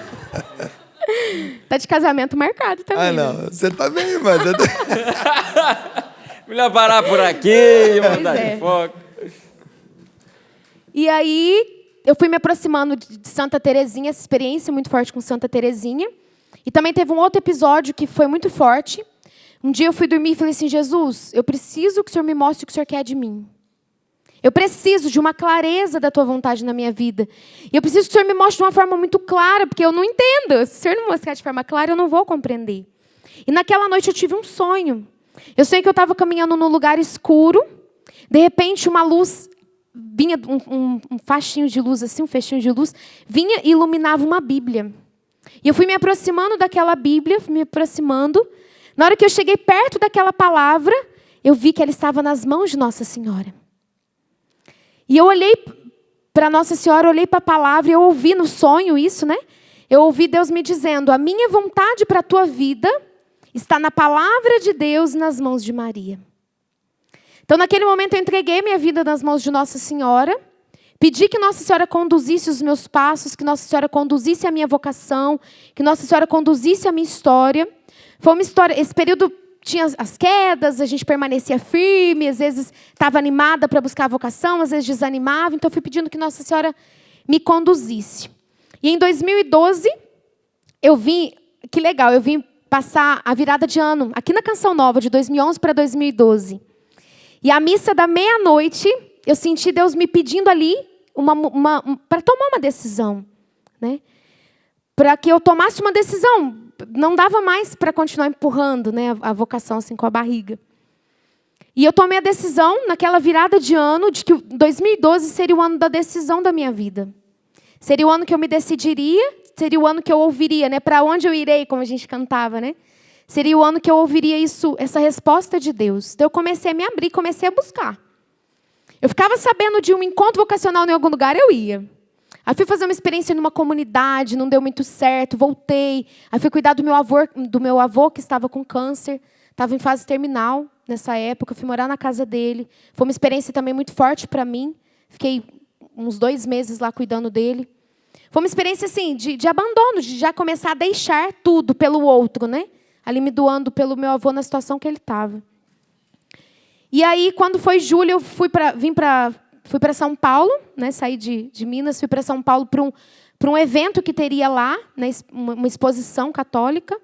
Tá de casamento marcado também. Ah, não, você tá bem, irmã. Você tá... Melhor parar por aqui, mandar é. de foco. E aí, eu fui me aproximando de Santa Terezinha, essa experiência muito forte com Santa Terezinha. E também teve um outro episódio que foi muito forte. Um dia eu fui dormir e falei assim, Jesus, eu preciso que o Senhor me mostre o que o Senhor quer de mim. Eu preciso de uma clareza da tua vontade na minha vida. E eu preciso que o Senhor me mostre de uma forma muito clara, porque eu não entendo. Se o Senhor não mostrar de forma clara, eu não vou compreender. E naquela noite eu tive um sonho. Eu sei que eu estava caminhando num lugar escuro. De repente, uma luz vinha, um faixinho de luz, assim, um fechinho de luz, vinha e iluminava uma Bíblia. E eu fui me aproximando daquela Bíblia, fui me aproximando. Na hora que eu cheguei perto daquela palavra, eu vi que ela estava nas mãos de Nossa Senhora. E eu olhei para Nossa Senhora, olhei para a palavra, e eu ouvi no sonho isso, né? Eu ouvi Deus me dizendo, a minha vontade para a tua vida está na palavra de Deus nas mãos de Maria. Então, naquele momento, eu entreguei minha vida nas mãos de Nossa Senhora, pedi que Nossa Senhora conduzisse os meus passos, que Nossa Senhora conduzisse a minha vocação, que Nossa Senhora conduzisse a minha história. Foi uma história, esse período tinha as quedas, a gente permanecia firme, às vezes estava animada para buscar a vocação, às vezes desanimava, então eu fui pedindo que Nossa Senhora me conduzisse. E em 2012, eu vim, que legal, eu vim passar a virada de ano, aqui na Canção Nova, de 2011 para 2012. E a missa da meia-noite, eu senti Deus me pedindo ali para tomar uma decisão, né? Para que eu tomasse uma decisão. Não dava mais para continuar empurrando, né, a vocação assim com a barriga. E eu tomei a decisão, naquela virada de ano, de que 2012 seria o ano da decisão da minha vida. Seria o ano que eu me decidiria, seria o ano que eu ouviria, né, para onde eu irei, como a gente cantava, né? Seria o ano que eu ouviria isso, essa resposta de Deus. Então eu comecei a me abrir, comecei a buscar. Eu ficava sabendo de um encontro vocacional em algum lugar, eu ia. Aí fui fazer uma experiência numa comunidade, não deu muito certo, voltei. Aí fui cuidar do meu avô que estava com câncer, estava em fase terminal nessa época, fui morar na casa dele. Foi uma experiência também muito forte para mim. Fiquei uns 2 meses lá cuidando dele. Foi uma experiência assim, de abandono, de já começar a deixar tudo pelo outro, né? Ali me doando pelo meu avô na situação que ele estava. E aí, quando foi julho, eu fui para São Paulo, né? Saí de Minas, fui para São Paulo para um evento que teria lá, né? Uma exposição católica.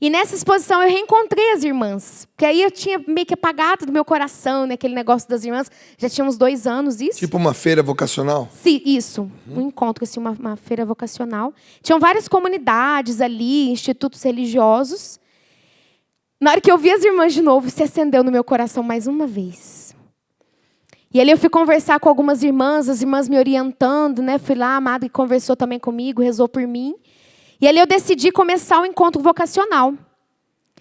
E nessa exposição eu reencontrei as irmãs. Porque aí eu tinha meio que apagado do meu coração, né? Aquele negócio das irmãs. Já tinha uns 2 anos isso. Tipo uma feira vocacional? Sim, isso. Um encontro, assim, uma feira vocacional. Tinham várias comunidades ali, institutos religiosos. Na hora que eu vi as irmãs de novo, se acendeu no meu coração mais uma vez. E ali eu fui conversar com algumas irmãs, as irmãs me orientando, né? Fui lá, a Madre conversou também comigo, rezou por mim. E ali eu decidi começar o encontro vocacional.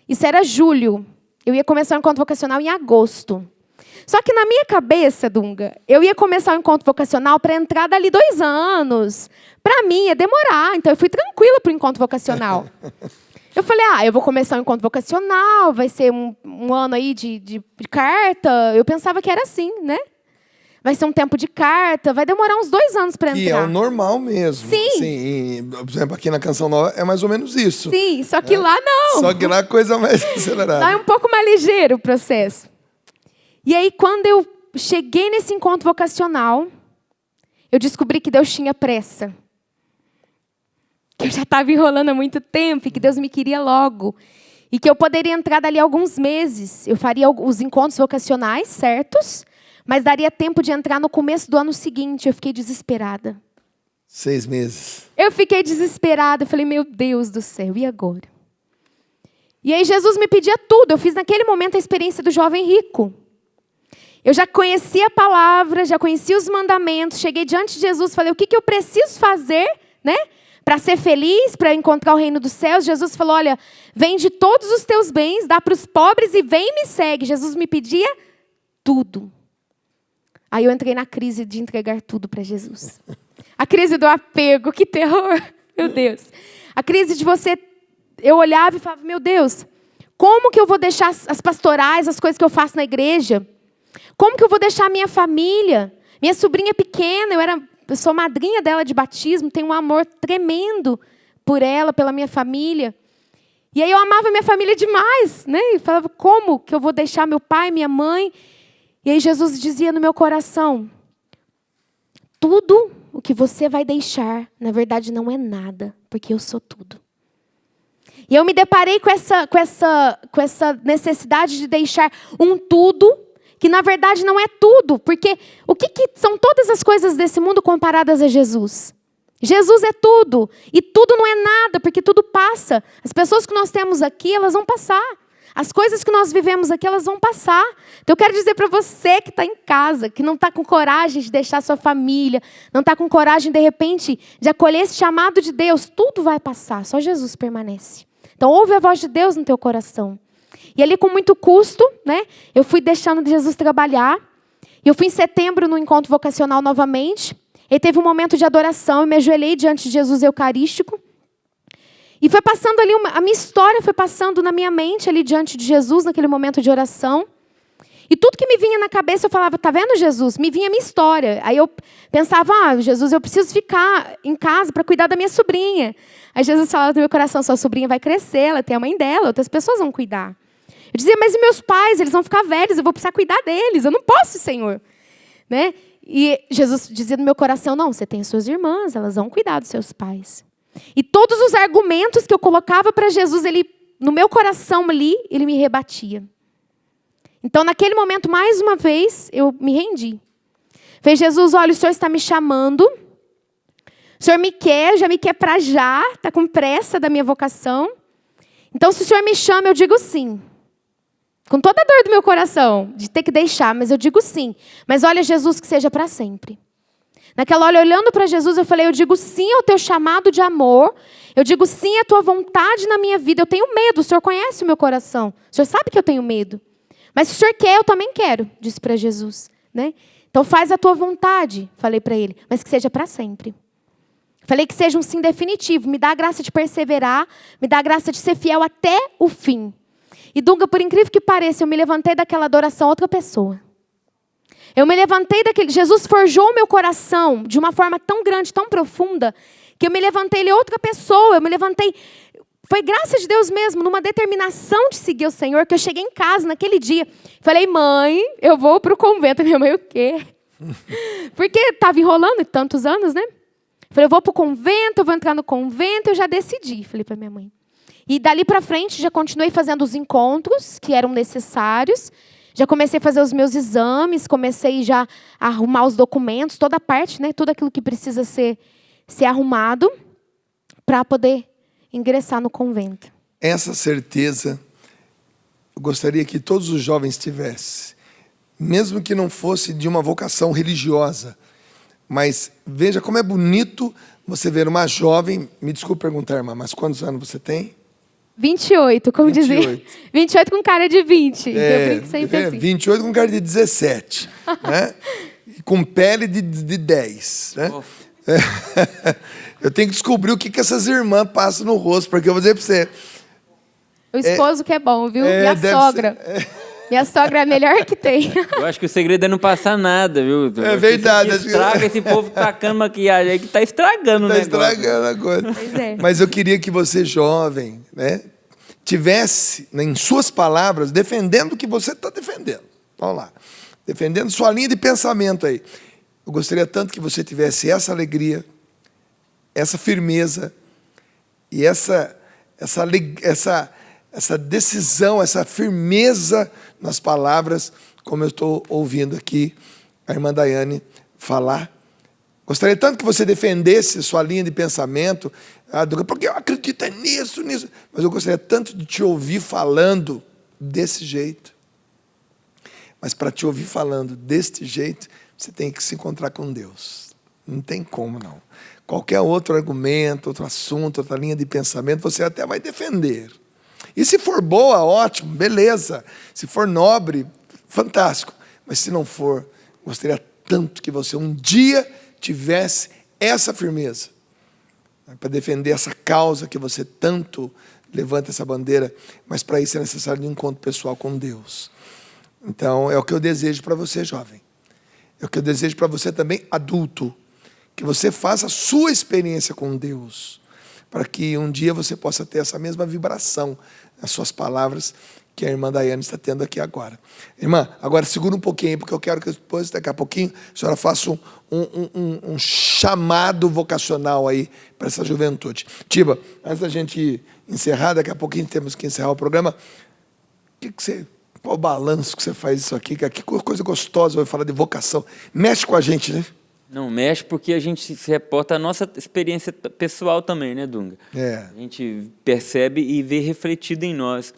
Isso era julho. Eu ia começar o encontro vocacional em agosto. Só que na minha cabeça, Dunga, eu ia começar o encontro vocacional para entrar dali 2 anos. Para mim ia demorar, então eu fui tranquila para o encontro vocacional. Eu falei, eu vou começar um encontro vocacional, vai ser um ano aí de carta. Eu pensava que era assim, né? vai ser um tempo de carta, vai demorar uns 2 anos para entrar. Que é o normal mesmo. Sim. Assim, por exemplo, aqui na Canção Nova é mais ou menos isso. Sim, só que lá não. Só que lá a coisa mais acelerada. Lá é um pouco mais ligeiro o processo. E aí, quando eu cheguei nesse encontro vocacional, eu descobri que Deus tinha pressa. Que eu já estava enrolando há muito tempo e que Deus me queria logo. E que eu poderia entrar dali a alguns meses. Eu faria os encontros vocacionais certos, mas daria tempo de entrar no começo do ano seguinte. Eu fiquei desesperada. 6 meses. Eu fiquei desesperada. Eu falei, meu Deus do céu, e agora? E aí Jesus me pedia tudo. Eu fiz naquele momento a experiência do jovem rico. Eu já conhecia a palavra, já conhecia os mandamentos. Cheguei diante de Jesus, falei, o que eu preciso fazer, né? Para ser feliz, para encontrar o reino dos céus. Jesus falou, olha, vende todos os teus bens, dá para os pobres e vem e me segue. Jesus me pedia tudo. Aí eu entrei na crise de entregar tudo para Jesus. A crise do apego, que terror, meu Deus. A crise de você, eu olhava e falava, meu Deus, como que eu vou deixar as pastorais, as coisas que eu faço na igreja? Como que eu vou deixar a minha família? Minha sobrinha pequena, eu sou madrinha dela de batismo, tenho um amor tremendo por ela, pela minha família. E aí eu amava minha família demais, né? E falava, como que eu vou deixar meu pai, minha mãe? E aí Jesus dizia no meu coração, tudo o que você vai deixar, na verdade não é nada, porque eu sou tudo. E eu me deparei com essa necessidade de deixar um tudo, que na verdade não é tudo, porque o que são todas as coisas desse mundo comparadas a Jesus? Jesus é tudo, e tudo não é nada, porque tudo passa. As pessoas que nós temos aqui, elas vão passar. As coisas que nós vivemos aqui, elas vão passar. Então eu quero dizer para você que está em casa, que não está com coragem de deixar sua família, não está com coragem, de repente, de acolher esse chamado de Deus, tudo vai passar, só Jesus permanece. Então ouve a voz de Deus no teu coração. E ali, com muito custo, né, eu fui deixando Jesus trabalhar. E eu fui em setembro no encontro vocacional novamente. E teve um momento de adoração. Eu me ajoelhei diante de Jesus eucarístico. E foi passando ali, a minha história foi passando na minha mente ali diante de Jesus, naquele momento de oração. E tudo que me vinha na cabeça, eu falava, tá vendo, Jesus? Me vinha a minha história. Aí eu pensava, Jesus, eu preciso ficar em casa para cuidar da minha sobrinha. Aí Jesus falava no meu coração, sua sobrinha vai crescer, ela tem a mãe dela, outras pessoas vão cuidar. Eu dizia, mas e meus pais? Eles vão ficar velhos, eu vou precisar cuidar deles. Eu não posso, Senhor. Né? E Jesus dizia no meu coração, não, você tem as suas irmãs, elas vão cuidar dos seus pais. E todos os argumentos que eu colocava para Jesus, no meu coração ali, ele me rebatia. Então, naquele momento, mais uma vez, eu me rendi. Falei, Jesus, olha, o Senhor está me chamando. O Senhor me quer, já me quer para já, está com pressa da minha vocação. Então, se o Senhor me chama, eu digo sim. Com toda a dor do meu coração, de ter que deixar, mas eu digo sim. Mas olha, Jesus, que seja para sempre. Naquela hora, olhando para Jesus, eu falei, eu digo sim ao teu chamado de amor. Eu digo sim à tua vontade na minha vida. Eu tenho medo, o Senhor conhece o meu coração. O Senhor sabe que eu tenho medo. Mas se o Senhor quer, eu também quero, disse para Jesus. Né? Então faz a tua vontade, falei para ele, mas que seja para sempre. Falei que seja um sim definitivo. Me dá a graça de perseverar, me dá a graça de ser fiel até o fim. E Dunga, por incrível que pareça, eu me levantei daquela adoração outra pessoa. Eu me levantei daquele... Jesus forjou o meu coração de uma forma tão grande, tão profunda, que eu me levantei ele outra pessoa. Eu me levantei... Foi graça de Deus mesmo, numa determinação de seguir o Senhor, que eu cheguei em casa naquele dia. Falei, mãe, eu vou para o convento. Minha mãe, o quê? Porque estava enrolando tantos anos, né? Falei, eu vou para o convento, eu vou entrar no convento. Eu já decidi, falei para minha mãe. E dali para frente, já continuei fazendo os encontros que eram necessários. Já comecei a fazer os meus exames, comecei já a arrumar os documentos, toda a parte, né? Tudo aquilo que precisa ser arrumado para poder ingressar no convento. Essa certeza, eu gostaria que todos os jovens tivessem. Mesmo que não fosse de uma vocação religiosa. Mas veja como é bonito você ver uma jovem... Me desculpe perguntar, irmã, mas quantos anos você tem? 28, como 28. dizer. 28 com cara de 20. Eu brinco sempre assim. 28 com cara de 17. Né? E com pele de 10. Né? Eu tenho que descobrir o que essas irmãs passam no rosto, porque eu vou dizer para você... O esposo que é bom, viu? E a sogra. Minha sogra é a melhor que tem. Eu acho que o segredo é não passar nada, viu? É verdade. Estraga esse povo tacando maquiagem aí que tá estragando o negócio. Estragando a coisa. Pois é. Mas eu queria que você, jovem, né, tivesse, né, em suas palavras, defendendo o que você está defendendo. Vamos lá. Defendendo sua linha de pensamento aí. Eu gostaria tanto que você tivesse essa alegria, essa firmeza e essa decisão, essa firmeza nas palavras, como eu estou ouvindo aqui a irmã Daiane falar. Gostaria tanto que você defendesse sua linha de pensamento, porque eu acredito nisso. Mas eu gostaria tanto de te ouvir falando desse jeito. Mas para te ouvir falando deste jeito, você tem que se encontrar com Deus. Não tem como, não. Qualquer outro argumento, outro assunto, outra linha de pensamento, você até vai defender. E se for boa, ótimo, beleza. Se for nobre, fantástico. Mas se não for, gostaria tanto que você um dia tivesse essa firmeza para defender essa causa que você tanto levanta essa bandeira, mas para isso é necessário um encontro pessoal com Deus. Então, é o que eu desejo para você, jovem. É o que eu desejo para você também, adulto. Que você faça a sua experiência com Deus, para que um dia você possa ter essa mesma vibração nas suas palavras que a irmã Daiane está tendo aqui agora. Irmã, agora segura um pouquinho, porque eu quero que depois, daqui a pouquinho, a senhora faça um chamado vocacional aí para essa juventude. Tiba, antes da gente encerrar, daqui a pouquinho temos que encerrar o programa, qual o balanço que você faz isso aqui? Que coisa gostosa, vai falar de vocação. Mexe com a gente, né? Não mexe porque a gente se reporta a nossa experiência pessoal também, né, Dunga? A gente percebe e vê refletido em nós.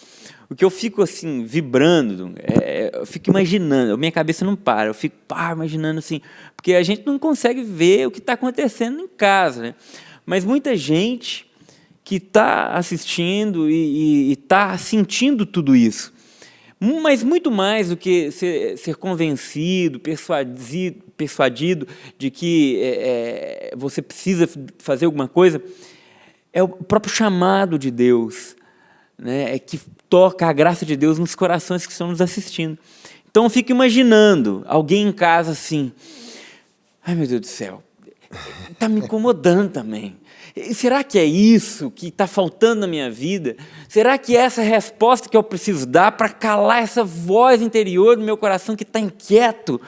O que eu fico assim, vibrando, Dunga, eu fico imaginando, a minha cabeça não para, eu fico imaginando assim, porque a gente não consegue ver o que está acontecendo em casa, né? Mas muita gente que está assistindo e está sentindo tudo isso. Mas muito mais do que ser convencido, persuadido de que você precisa fazer alguma coisa, é o próprio chamado de Deus, né, que toca a graça de Deus nos corações que estão nos assistindo. Então eu fico imaginando alguém em casa assim, ai meu Deus do céu, está me incomodando também. Será que é isso que está faltando na minha vida? Será que é essa resposta que eu preciso dar para calar essa voz interior do meu coração que está inquieto?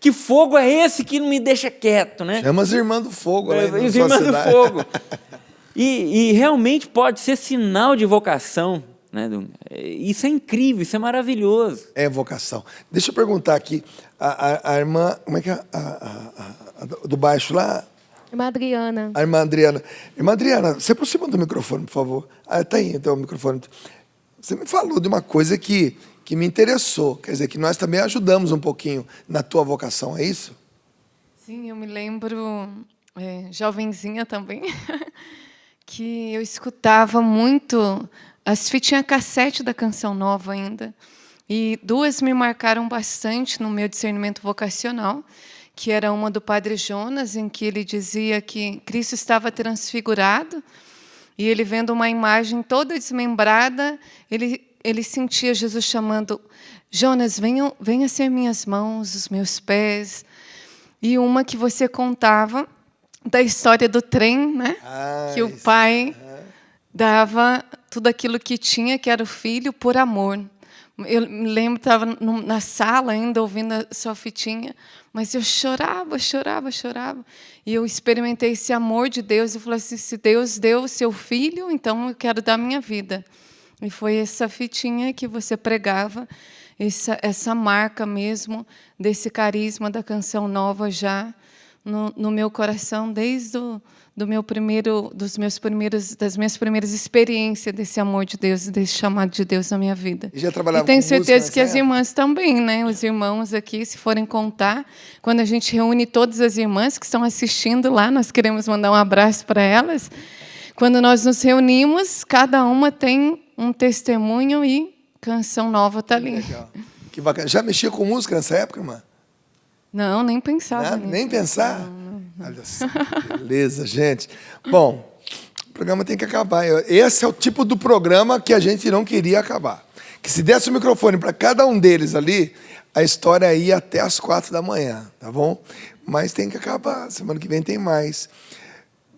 Que fogo é esse que não me deixa quieto, né? Chama as irmãs do fogo. As irmãs do fogo. E realmente pode ser sinal de vocação, né? Isso é incrível, isso é maravilhoso. É vocação. Deixa eu perguntar aqui, a irmã, como é que é? Do baixo lá? Irmã Adriana. A irmã Adriana. Irmã Adriana, se aproxima do microfone, por favor. Tá aí, então, o microfone. Você me falou de uma coisa que me interessou. Quer dizer, que nós também ajudamos um pouquinho na tua vocação, é isso? Sim, eu me lembro, jovenzinha também, que eu escutava muito as fitinhas cassete da Canção Nova ainda. E duas me marcaram bastante no meu discernimento vocacional, que era uma do Padre Jonas, em que ele dizia que Cristo estava transfigurado, e ele, vendo uma imagem toda desmembrada, ele sentia Jesus chamando, Jonas, venha ser minhas mãos, os meus pés. E uma que você contava da história do trem, né? Que o pai dava tudo aquilo que tinha, que era o filho, por amor. Eu me lembro, estava na sala ainda, ouvindo a sua fitinha, mas eu chorava. E eu experimentei esse amor de Deus e falei assim, se Deus deu o seu filho, então eu quero dar a minha vida. E foi essa fitinha que você pregava, essa marca mesmo desse carisma da Canção Nova já no meu coração, desde das minhas primeiras experiências desse amor de Deus, desse chamado de Deus na minha vida. E já trabalhava e tenho com certeza que as época? irmãs também, né? Os irmãos aqui, se forem contar, quando a gente reúne todas as irmãs que estão assistindo lá, nós queremos mandar um abraço para elas. Quando nós nos reunimos, cada uma tem um testemunho e Canção Nova está ali. Legal. Que bacana. Já mexia com música nessa época, irmã? Não, nem pensava nisso. Nem pensar? Não. Olha só, beleza, gente. Bom, o programa tem que acabar. Esse é o tipo do programa que a gente não queria acabar. que se desse o microfone para cada um deles ali, a história ia até as 4 da manhã, tá bom? Mas tem que acabar, semana que vem tem mais.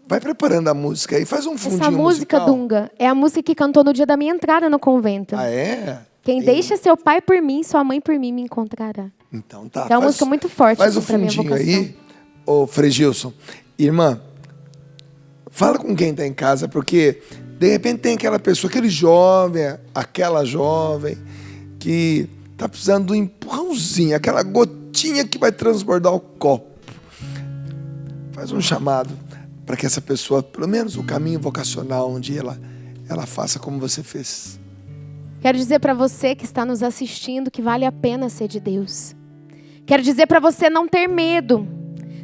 Vai preparando a música aí, faz um fundinho Essa música, musical. Dunga, é a música que cantou no dia da minha entrada no convento. Ah, é? Quem deixa seu pai por mim, sua mãe por mim, me encontrará. Então tá. É uma música muito forte. Faz o assim, pra minha fundinho vocação. aí, ô Frei Gilson. Irmã, fala com quem está em casa, porque de repente tem aquela pessoa, aquele jovem, aquela jovem, que está precisando do empurrãozinho, aquela gotinha que vai transbordar o copo. Faz um chamado para que essa pessoa, pelo menos o caminho vocacional, onde ela faça como você fez. Quero dizer para você que está nos assistindo que vale a pena ser de Deus. Quero dizer para você não ter medo.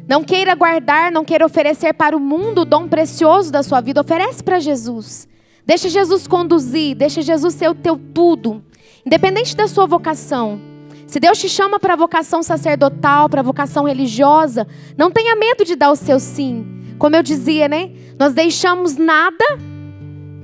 Não queira guardar, não queira oferecer para o mundo o dom precioso da sua vida. Oferece para Jesus. Deixa Jesus conduzir, deixa Jesus ser o teu tudo. Independente da sua vocação. Se Deus te chama para a vocação sacerdotal, para a vocação religiosa, não tenha medo de dar o seu sim. Como eu dizia, né? Nós deixamos nada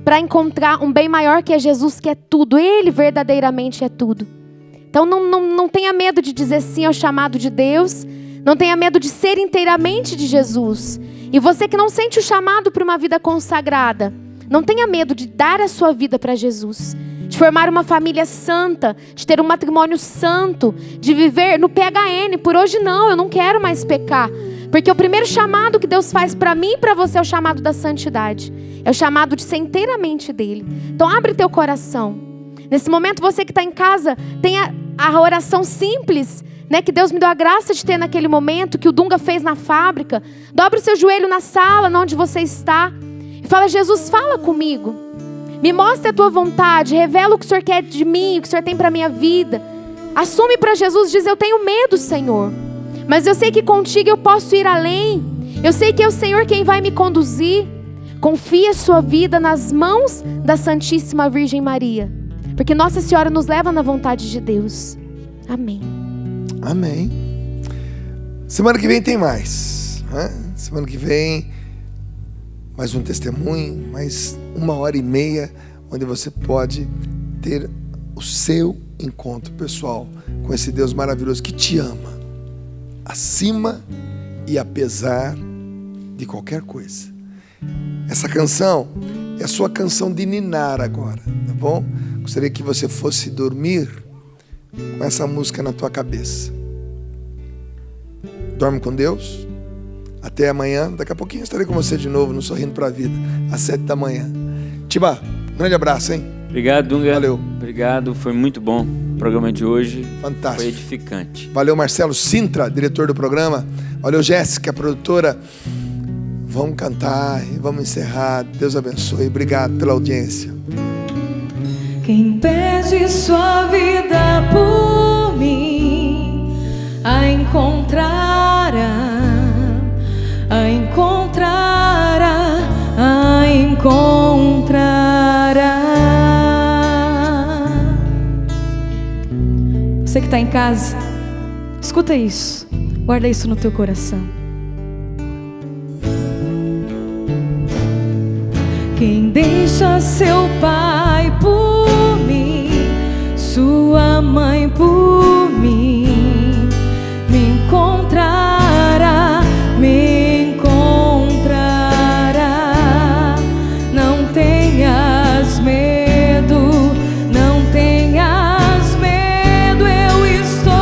para encontrar um bem maior que é Jesus, que é tudo. Ele verdadeiramente é tudo. Então não tenha medo de dizer sim ao chamado de Deus. Não tenha medo de ser inteiramente de Jesus. E você que não sente o chamado para uma vida consagrada, não tenha medo de dar a sua vida para Jesus. De formar uma família santa, de ter um matrimônio santo, de viver no PHN. Por hoje não, eu não quero mais pecar. Porque o primeiro chamado que Deus faz para mim e para você é o chamado da santidade. É o chamado de ser inteiramente dele. Então abre teu coração. Nesse momento você que está em casa, tenha a oração simples, né, que Deus me deu a graça de ter naquele momento, que o Dunga fez na fábrica. Dobre o seu joelho na sala, onde você está. E fala: Jesus, fala comigo. Me mostra a tua vontade. Revela o que o Senhor quer de mim, o que o Senhor tem para a minha vida. Assume para Jesus, diz: eu tenho medo, Senhor. Mas eu sei que contigo eu posso ir além. Eu sei que é o Senhor quem vai me conduzir. Confie a sua vida nas mãos da Santíssima Virgem Maria. Porque Nossa Senhora nos leva na vontade de Deus. Amém. Amém. Semana que vem tem mais. Né? Semana que vem, mais um testemunho, mais 1h30, onde você pode ter o seu encontro pessoal com esse Deus maravilhoso que te ama, acima e apesar de qualquer coisa. Essa canção é a sua canção de ninar agora, tá bom? Gostaria que você fosse dormir com essa música na tua cabeça. Dorme com Deus. Até amanhã. Daqui a pouquinho estarei com você de novo no Sorrindo para a Vida, às 7 da manhã. Tiba, grande abraço, hein? Obrigado, Dunga. Valeu. Obrigado, foi muito bom o programa de hoje. Fantástico. Foi edificante. Valeu, Marcelo Sintra, diretor do programa. Valeu, Jéssica, produtora. Vamos cantar e vamos encerrar. Deus abençoe. Obrigado pela audiência. Quem pede sua vida por mim, a encontrará, a encontrará, a encontrará. Você que está em casa, escuta isso, guarda isso no teu coração. Quem deixa seu pai por mim, sua mãe por mim, me encontrará, me encontrará. Não tenhas medo, não tenhas medo, eu estou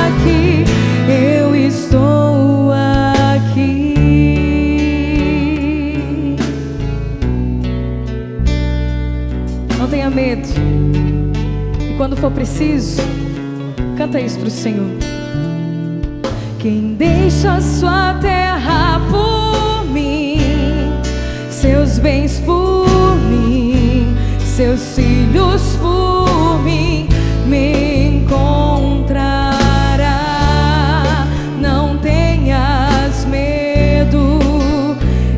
aqui, eu estou aqui. Não tenha medo. E quando for preciso, canta isso pro Senhor. Quem deixa sua terra por mim, seus bens por mim, seus filhos por mim, me encontrará. Não tenhas medo,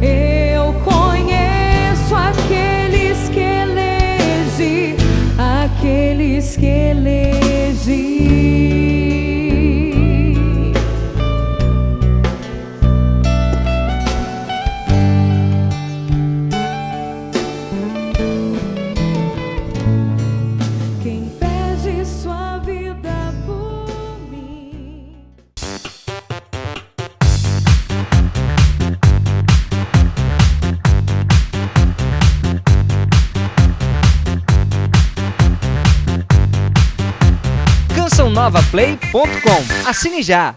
eu conheço aqueles que elege, aqueles que elege. novaplay.com. Assine já!